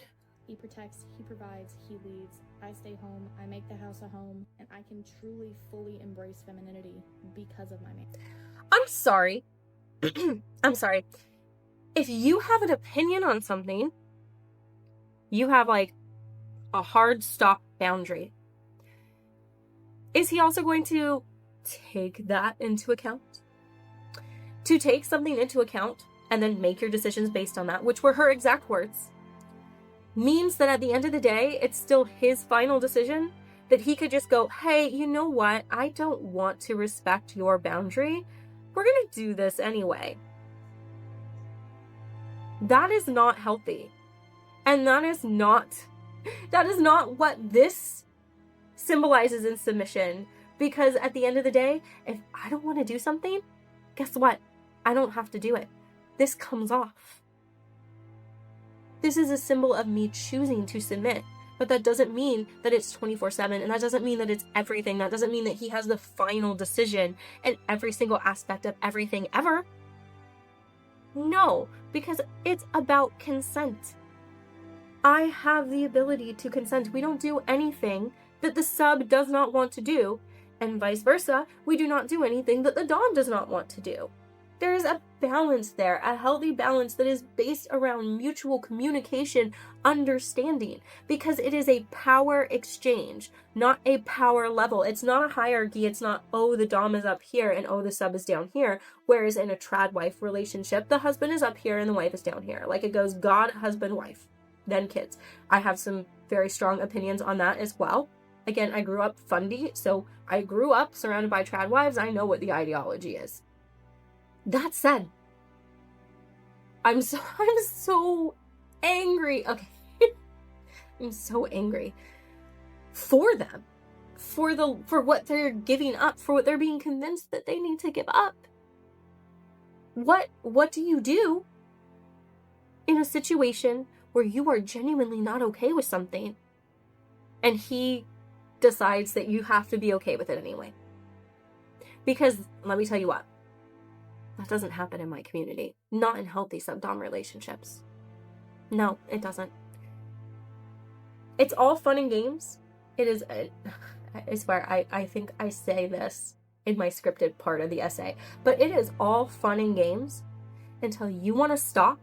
He protects, he provides, he leads. I stay home, I make the house a home, and I can truly, fully embrace femininity because of my man. I'm sorry. I'm sorry. If you have an opinion on something, you have like a hard stop boundary. Is he also going to take that into account? To take something into account and then make your decisions based on that, which were her exact words, means that at the end of the day, it's still his final decision, that he could just go, hey, you know what? I don't want to respect your boundary. We're going to do this anyway. That is not healthy. And that is not what this symbolizes in submission. Because at the end of the day, if I don't want to do something, guess what? I don't have to do it. This comes off. This is a symbol of me choosing to submit. But that doesn't mean that it's 24/7, and that doesn't mean that it's everything. That doesn't mean that he has the final decision in every single aspect of everything ever. No, because it's about consent. I have the ability to consent. We don't do anything that the sub does not want to do, and vice versa. We do not do anything that the dom does not want to do. There is a balance there, a healthy balance that is based around mutual communication, understanding, because it is a power exchange, not a power level. It's not a hierarchy. It's not, oh, the dom is up here and oh, the sub is down here. Whereas in a trad wife relationship, the husband is up here and the wife is down here. Like it goes God, husband, wife, then kids. I have some very strong opinions on that as well. Again, I grew up fundy, so I grew up surrounded by trad wives. I know what the ideology is. That said, I'm so angry. Okay. I'm so angry for them, for what they're giving up, for what they're being convinced that they need to give up. What do you do in a situation where you are genuinely not okay with something and he decides that you have to be okay with it anyway? Because let me tell you what, that doesn't happen in my community. Not in healthy sub-dom relationships. No, it doesn't. It's all fun and games. It is, I swear, I think I say this in my scripted part of the essay, but it is all fun and games until you want to stop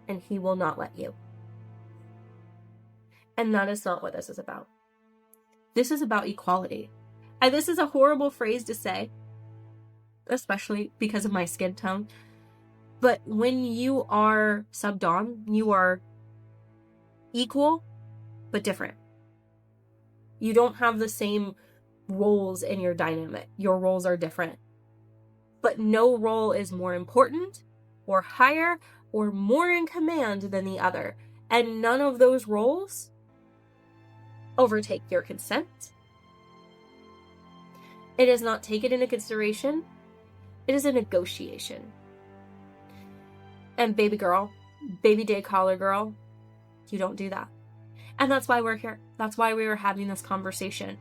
and he will not let you. And that is not what this is about. This is about equality. And this is a horrible phrase to say, especially because of my skin tone. But when you are sub-dom, you are equal, but different. You don't have the same roles in your dynamic. Your roles are different. But no role is more important, or higher, or more in command than the other. And none of those roles overtake your consent. It is not taken into consideration. It is a negotiation. And baby girl, baby day caller girl, you don't do that. And that's why we're here. That's why we were having this conversation.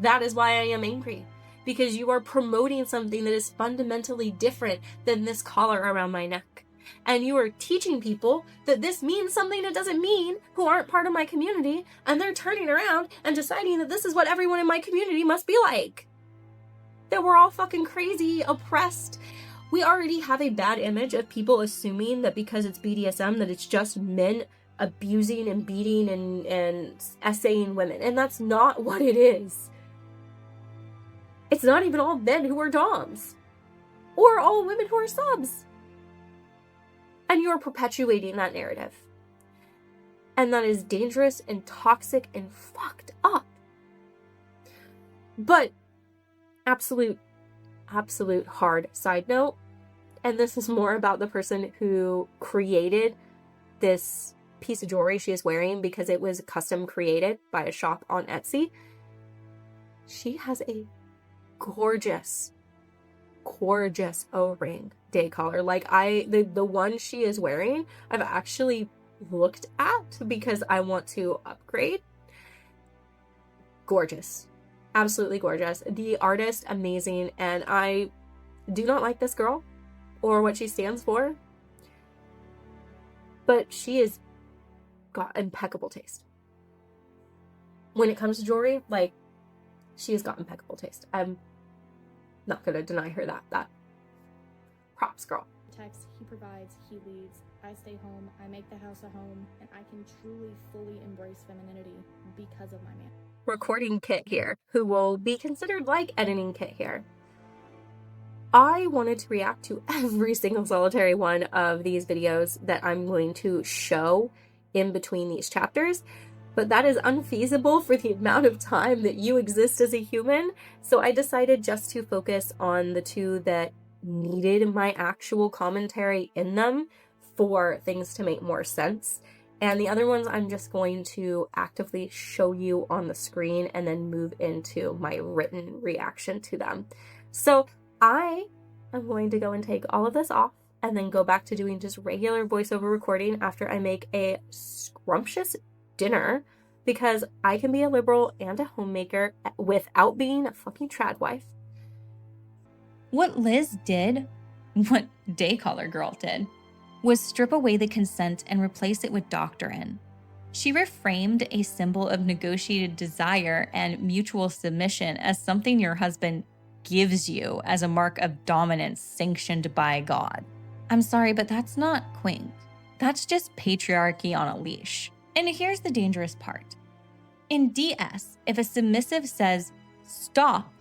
That is why I am angry. Because you are promoting something that is fundamentally different than this collar around my neck. And you are teaching people that this means something it doesn't mean, who aren't part of my community, and they're turning around and deciding that this is what everyone in my community must be like. That we're all fucking crazy, oppressed. We already have a bad image of people assuming that because it's BDSM that it's just men abusing and beating and essaying women. And that's not what it is. It's not even all men who are doms. Or all women who are subs. And you are perpetuating that narrative. And that is dangerous and toxic and fucked up. But absolute hard side note, and this is more about the person who created this piece of jewelry she is wearing because it was custom created by a shop on Etsy. She has a gorgeous O-ring day collar. Like the one she is wearing, I've actually looked at because I want to upgrade. Gorgeous. Absolutely gorgeous. The artist, amazing. And I do not like this girl or what she stands for. But she is got impeccable taste. When it comes to jewelry, like, she has got impeccable taste. I'm not gonna deny her that. Props, girl. Text, he provides, he leads. I stay home, I make the house a home, and I can truly, fully embrace femininity because of my man. Recording Kit here, who will be considered like editing Kit here. I wanted to react to every single solitary one of these videos that I'm going to show in between these chapters, but that is unfeasible for the amount of time that you exist as a human, so I decided just to focus on the two that needed my actual commentary in them for things to make more sense. And the other ones I'm just going to actively show you on the screen and then move into my written reaction to them. So I am going to go and take all of this off and then go back to doing just regular voiceover recording after I make a scrumptious dinner, because I can be a liberal and a homemaker without being a fucking trad wife. What Liz did, what Daycaller Girl did, was strip away the consent and replace it with doctrine. She reframed a symbol of negotiated desire and mutual submission as something your husband gives you as a mark of dominance sanctioned by God. I'm sorry, but that's not quaint. That's just patriarchy on a leash. And here's the dangerous part. In DS, if a submissive says, stop,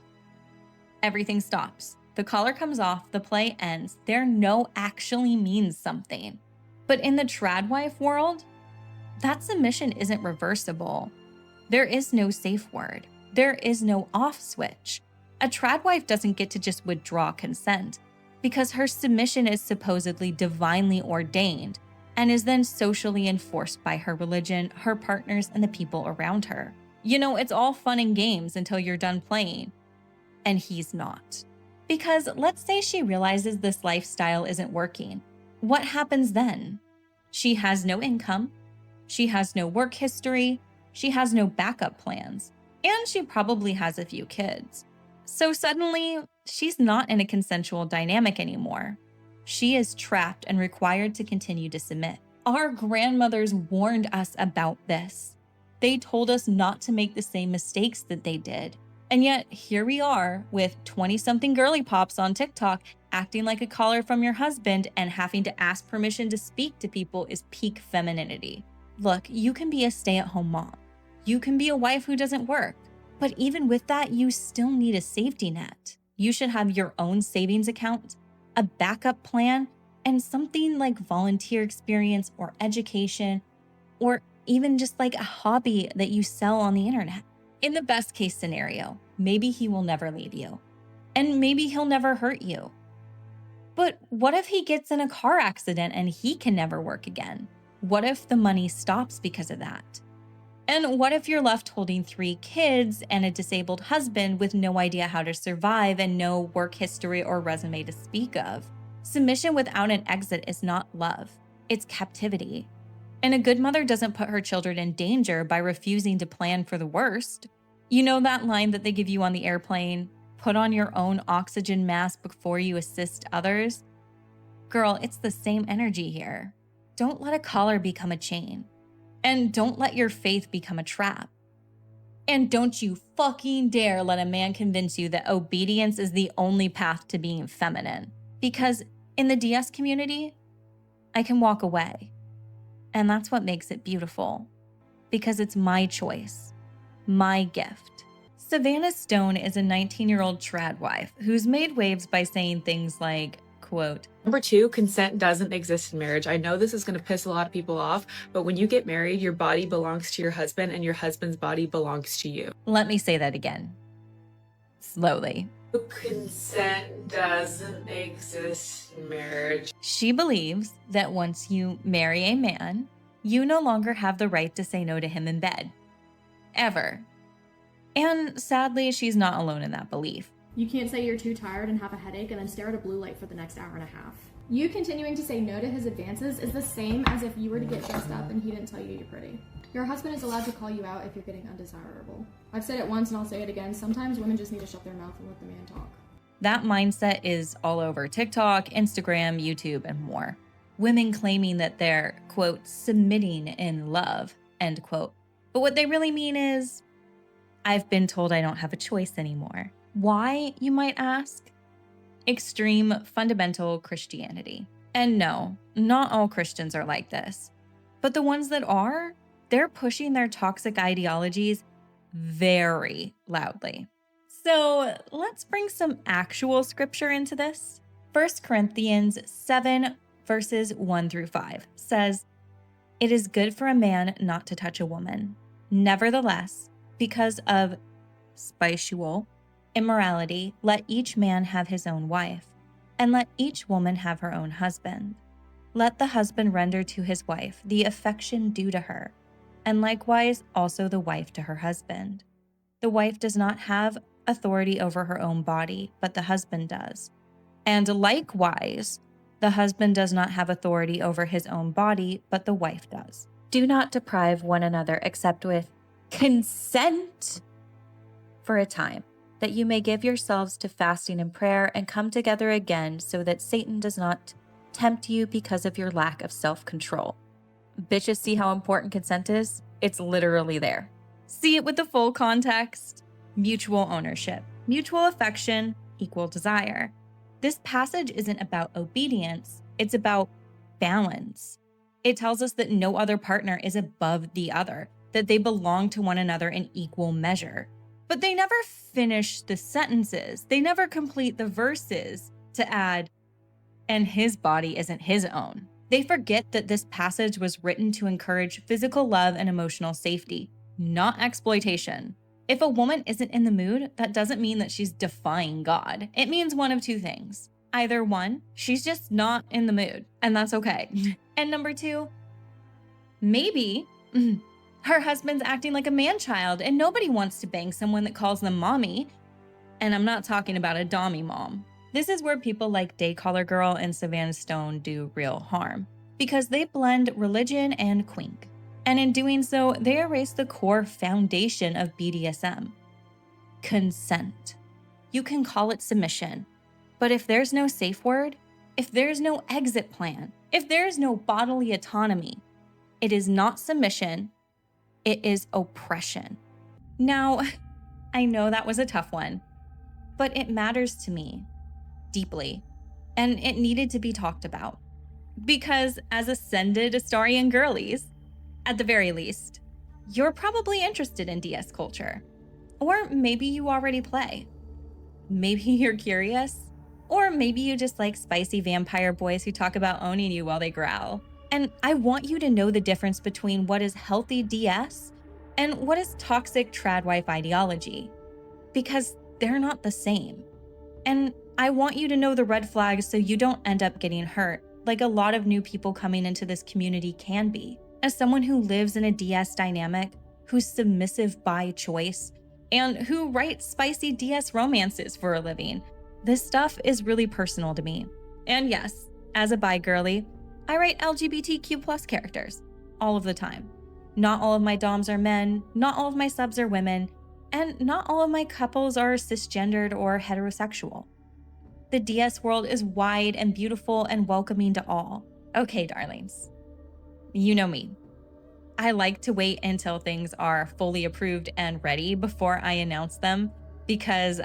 everything stops. The collar comes off, the play ends. Their no actually means something. But in the trad wife world, that submission isn't reversible. There is no safe word. There is no off switch. A trad wife doesn't get to just withdraw consent because her submission is supposedly divinely ordained and is then socially enforced by her religion, her partners, and the people around her. You know, it's all fun and games until you're done playing, and he's not. Because let's say she realizes this lifestyle isn't working. What happens then? She has no income, she has no work history, she has no backup plans, and she probably has a few kids. So suddenly, she's not in a consensual dynamic anymore. She is trapped and required to continue to submit. Our grandmothers warned us about this. They told us not to make the same mistakes that they did. And yet, here we are with 20-something girly pops on TikTok acting like a caller from your husband, and having to ask permission to speak to people is peak femininity. Look, you can be a stay-at-home mom. You can be a wife who doesn't work. But even with that, you still need a safety net. You should have your own savings account, a backup plan, and something like volunteer experience or education, or even just like a hobby that you sell on the internet. In the best case scenario, maybe he will never leave you, and maybe he'll never hurt you. But what if he gets in a car accident and he can never work again? What if the money stops because of that? And what if you're left holding 3 kids and a disabled husband with no idea how to survive and no work history or resume to speak of? Submission without an exit is not love, it's captivity. And a good mother doesn't put her children in danger by refusing to plan for the worst. You know that line that they give you on the airplane, put on your own oxygen mask before you assist others? Girl, it's the same energy here. Don't let a collar become a chain. And don't let your faith become a trap. And don't you fucking dare let a man convince you that obedience is the only path to being feminine. Because in the DS community, I can walk away. And that's what makes it beautiful. Because it's my choice, my gift. Savannah Stone is a 19-year-old trad wife who's made waves by saying things like, quote, Number 2, consent doesn't exist in marriage. I know this is going to piss a lot of people off, but when you get married, your body belongs to your husband and your husband's body belongs to you. Let me say that again. Slowly. Consent doesn't exist in marriage. She believes that once you marry a man, you no longer have the right to say no to him in bed. Ever. And sadly, she's not alone in that belief. You can't say you're too tired and have a headache and then stare at a blue light for the next hour and a half. You continuing to say no to his advances is the same as if you were to get dressed up and he didn't tell you you're pretty. Your husband is allowed to call you out if you're getting undesirable. I've said it once and I'll say it again. Sometimes women just need to shut their mouth and let the man talk. That mindset is all over TikTok, Instagram, YouTube, and more. women claiming that they're, quote, submitting in love, end quote. But what they really mean is, I've been told I don't have a choice anymore. Why, you might ask? Extreme fundamental Christianity. And no, not all Christians are like this. But the ones that are, they're pushing their toxic ideologies very loudly. So let's bring some actual scripture into this. 1 Corinthians 7 verses 1 through 5 says, "It is good for a man not to touch a woman. Nevertheless, because of spiritual immorality, let each man have his own wife, and let each woman have her own husband. Let the husband render to his wife the affection due to her, and likewise also the wife to her husband. The wife does not have authority over her own body, but the husband does. And likewise, the husband does not have authority over his own body, but the wife does. Do not deprive one another except with consent for a time, that you may give yourselves to fasting and prayer and come together again so that Satan does not tempt you because of your lack of self-control." Bitches, see how important consent is? It's literally there. See it with the full context. Mutual ownership, mutual affection, equal desire. This passage isn't about obedience, it's about balance. It tells us that no other partner is above the other, that they belong to one another in equal measure. But they never finish the sentences. They never complete the verses to add, "and his body isn't his own." They forget that this passage was written to encourage physical love and emotional safety, not exploitation. If a woman isn't in the mood, that doesn't mean that she's defying God. It means one of two things. Either one, she's just not in the mood, and that's okay. And number two, maybe her husband's acting like a man-child and nobody wants to bang someone that calls them mommy. And I'm not talking about a dommy mom. This is where people like Day Collar Girl and Savannah Stone do real harm, because they blend religion and quink. And in doing so, they erase the core foundation of BDSM. Consent. You can call it submission, but if there's no safe word, if there's no exit plan, if there's no bodily autonomy, it is not submission, it is oppression. Now, I know that was a tough one, but it matters to me deeply, and it needed to be talked about. Because as ascended Astarian girlies, at the very least, you're probably interested in DS culture. Or maybe you already play. Maybe you're curious. Or maybe you just like spicy vampire boys who talk about owning you while they growl. And I want you to know the difference between what is healthy DS and what is toxic tradwife ideology. Because they're not the same. And I want you to know the red flags so you don't end up getting hurt, like a lot of new people coming into this community can be. As someone who lives in a DS dynamic, who's submissive by choice, and who writes spicy DS romances for a living, this stuff is really personal to me. And yes, as a bi girly, I write LGBTQ+ characters all of the time. Not all of my doms are men, not all of my subs are women, and not all of my couples are cisgendered or heterosexual. The DS world is wide and beautiful and welcoming to all. Okay, darlings. You know me. I like to wait until things are fully approved and ready before I announce them because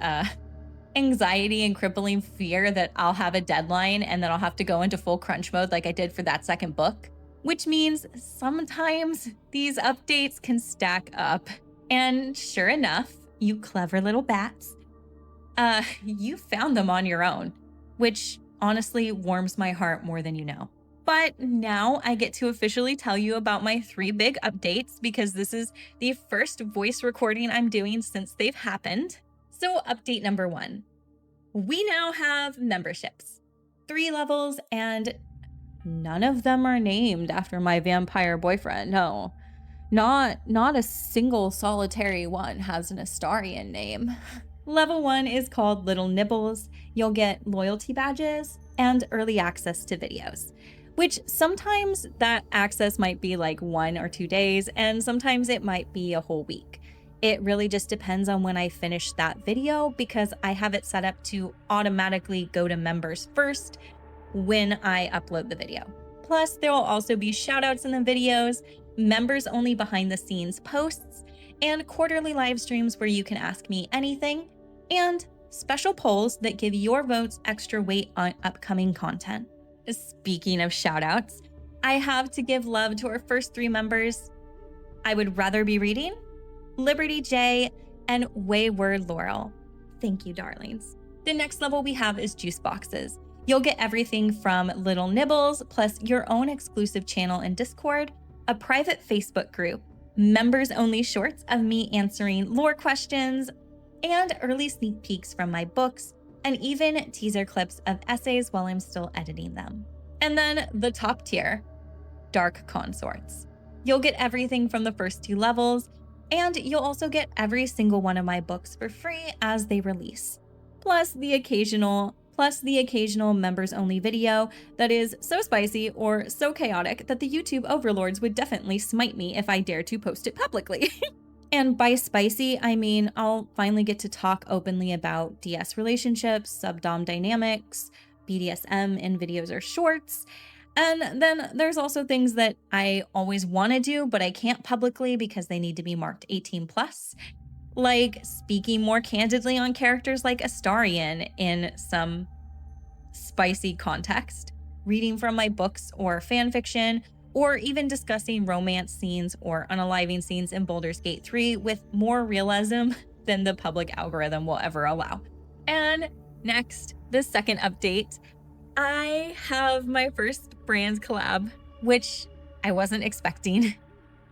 anxiety and crippling fear that I'll have a deadline and then I'll have to go into full crunch mode like I did for that second book, which means sometimes these updates can stack up. And sure enough, you clever little bats, you found them on your own, which honestly warms my heart more than you know. But now I get to officially tell you about my 3 big updates because this is the first voice recording I'm doing since they've happened. So update number 1, we now have memberships, 3 levels, and none of them are named after my vampire boyfriend. No, not a single solitary one has an Astarian name. Level 1 is called Little Nibbles. You'll get loyalty badges and early access to videos, which sometimes that access might be like 1 or 2 days, and sometimes it might be a whole week. It really just depends on when I finish that video because I have it set up to automatically go to members first when I upload the video. Plus, there will also be shoutouts in the videos, members only behind the scenes posts, and quarterly live streams where you can ask me anything, and special polls that give your votes extra weight on upcoming content. Speaking of shoutouts, I have to give love to our first 3 members. I Would Rather Be Reading, Liberty J, and Wayward Laurel. Thank you, darlings. The next level we have is juice boxes. You'll get everything from little nibbles, plus your own exclusive channel in Discord, a private Facebook group, members-only shorts of me answering lore questions, and early sneak peeks from my books, and even teaser clips of essays while I'm still editing them. And then the top tier, Dark Consorts. You'll get everything from the first 2 levels, and you'll also get every single one of my books for free as they release. Plus the occasional members-only video that is so spicy or so chaotic that the YouTube overlords would definitely smite me if I dare to post it publicly. And by spicy, I mean I'll finally get to talk openly about DS relationships, sub-dom dynamics, BDSM in videos or shorts. And then there's also things that I always want to do, but I can't publicly because they need to be marked 18+. Like speaking more candidly on characters like Astarion in some spicy context, reading from my books or fan fiction, or even discussing romance scenes or unaliving scenes in Baldur's Gate 3 with more realism than the public algorithm will ever allow. And next, the second update, I have my first brand collab, which I wasn't expecting.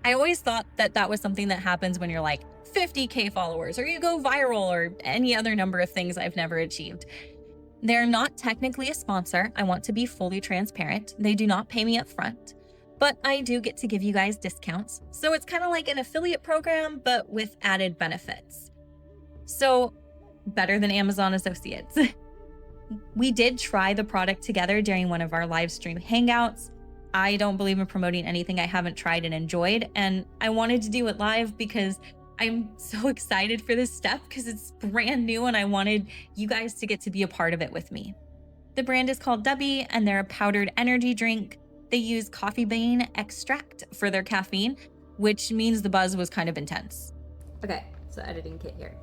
I always thought that that was something that happens when you're like 50K followers or you go viral or any other number of things I've never achieved. They're not technically a sponsor. I want to be fully transparent. They do not pay me up front, but I do get to give you guys discounts. So it's kind of like an affiliate program, but with added benefits. So better than Amazon Associates. We did try the product together during one of our live stream hangouts. I don't believe in promoting anything I haven't tried and enjoyed, and I wanted to do it live because I'm so excited for this step because it's brand new and I wanted you guys to get to be a part of it with me. The brand is called Dubby and they're a powdered energy drink. They use coffee bean extract for their caffeine, which means the buzz was kind of intense. Okay, so editing kit here.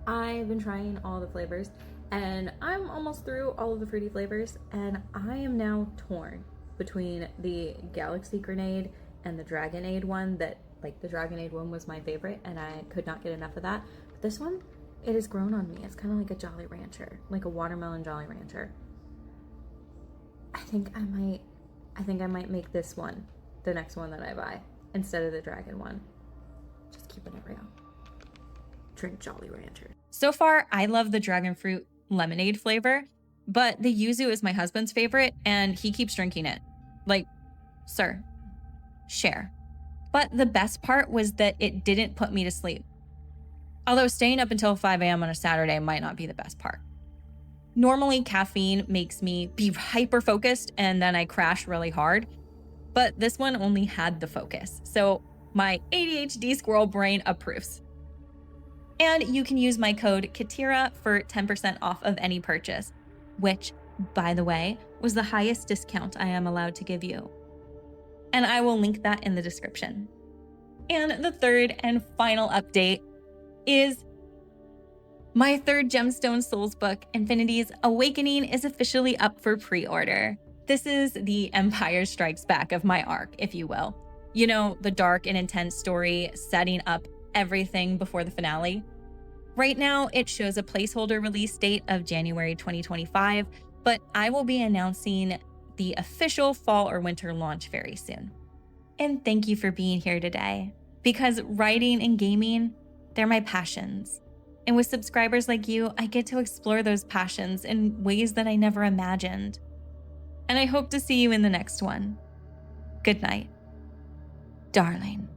I've been trying all the flavors and I'm almost through all of the fruity flavors and I am now torn between the Galaxy Grenade and the Dragonade one that, like, the Dragonade one was my favorite and I could not get enough of that. But this one, it has grown on me. It's kind of like a Jolly Rancher, like a watermelon Jolly Rancher. I think I might make this one the next one that I buy instead of the Dragon one. Just keeping it real. Drink Jolly Rancher. So far, I love the dragon fruit lemonade flavor, but the yuzu is my husband's favorite and he keeps drinking it. Like, sir, share. But the best part was that it didn't put me to sleep. Although staying up until 5 a.m. on a Saturday might not be the best part. Normally, caffeine makes me be hyper-focused and then I crash really hard. But this one only had the focus. So my ADHD squirrel brain approves. And you can use my code KITERA for 10% off of any purchase, which, by the way, was the highest discount I am allowed to give you. And I will link that in the description. And the third and final update is my third Gemstone Souls book, Infinity's Awakening, is officially up for pre-order. This is the Empire Strikes Back of my arc, if you will. You know, the dark and intense story setting up everything before the finale. Right now, it shows a placeholder release date of January 2025, but I will be announcing the official fall or winter launch very soon. And thank you for being here today, because writing and gaming, they're my passions. And with subscribers like you, I get to explore those passions in ways that I never imagined. And I hope to see you in the next one. Good night, darling.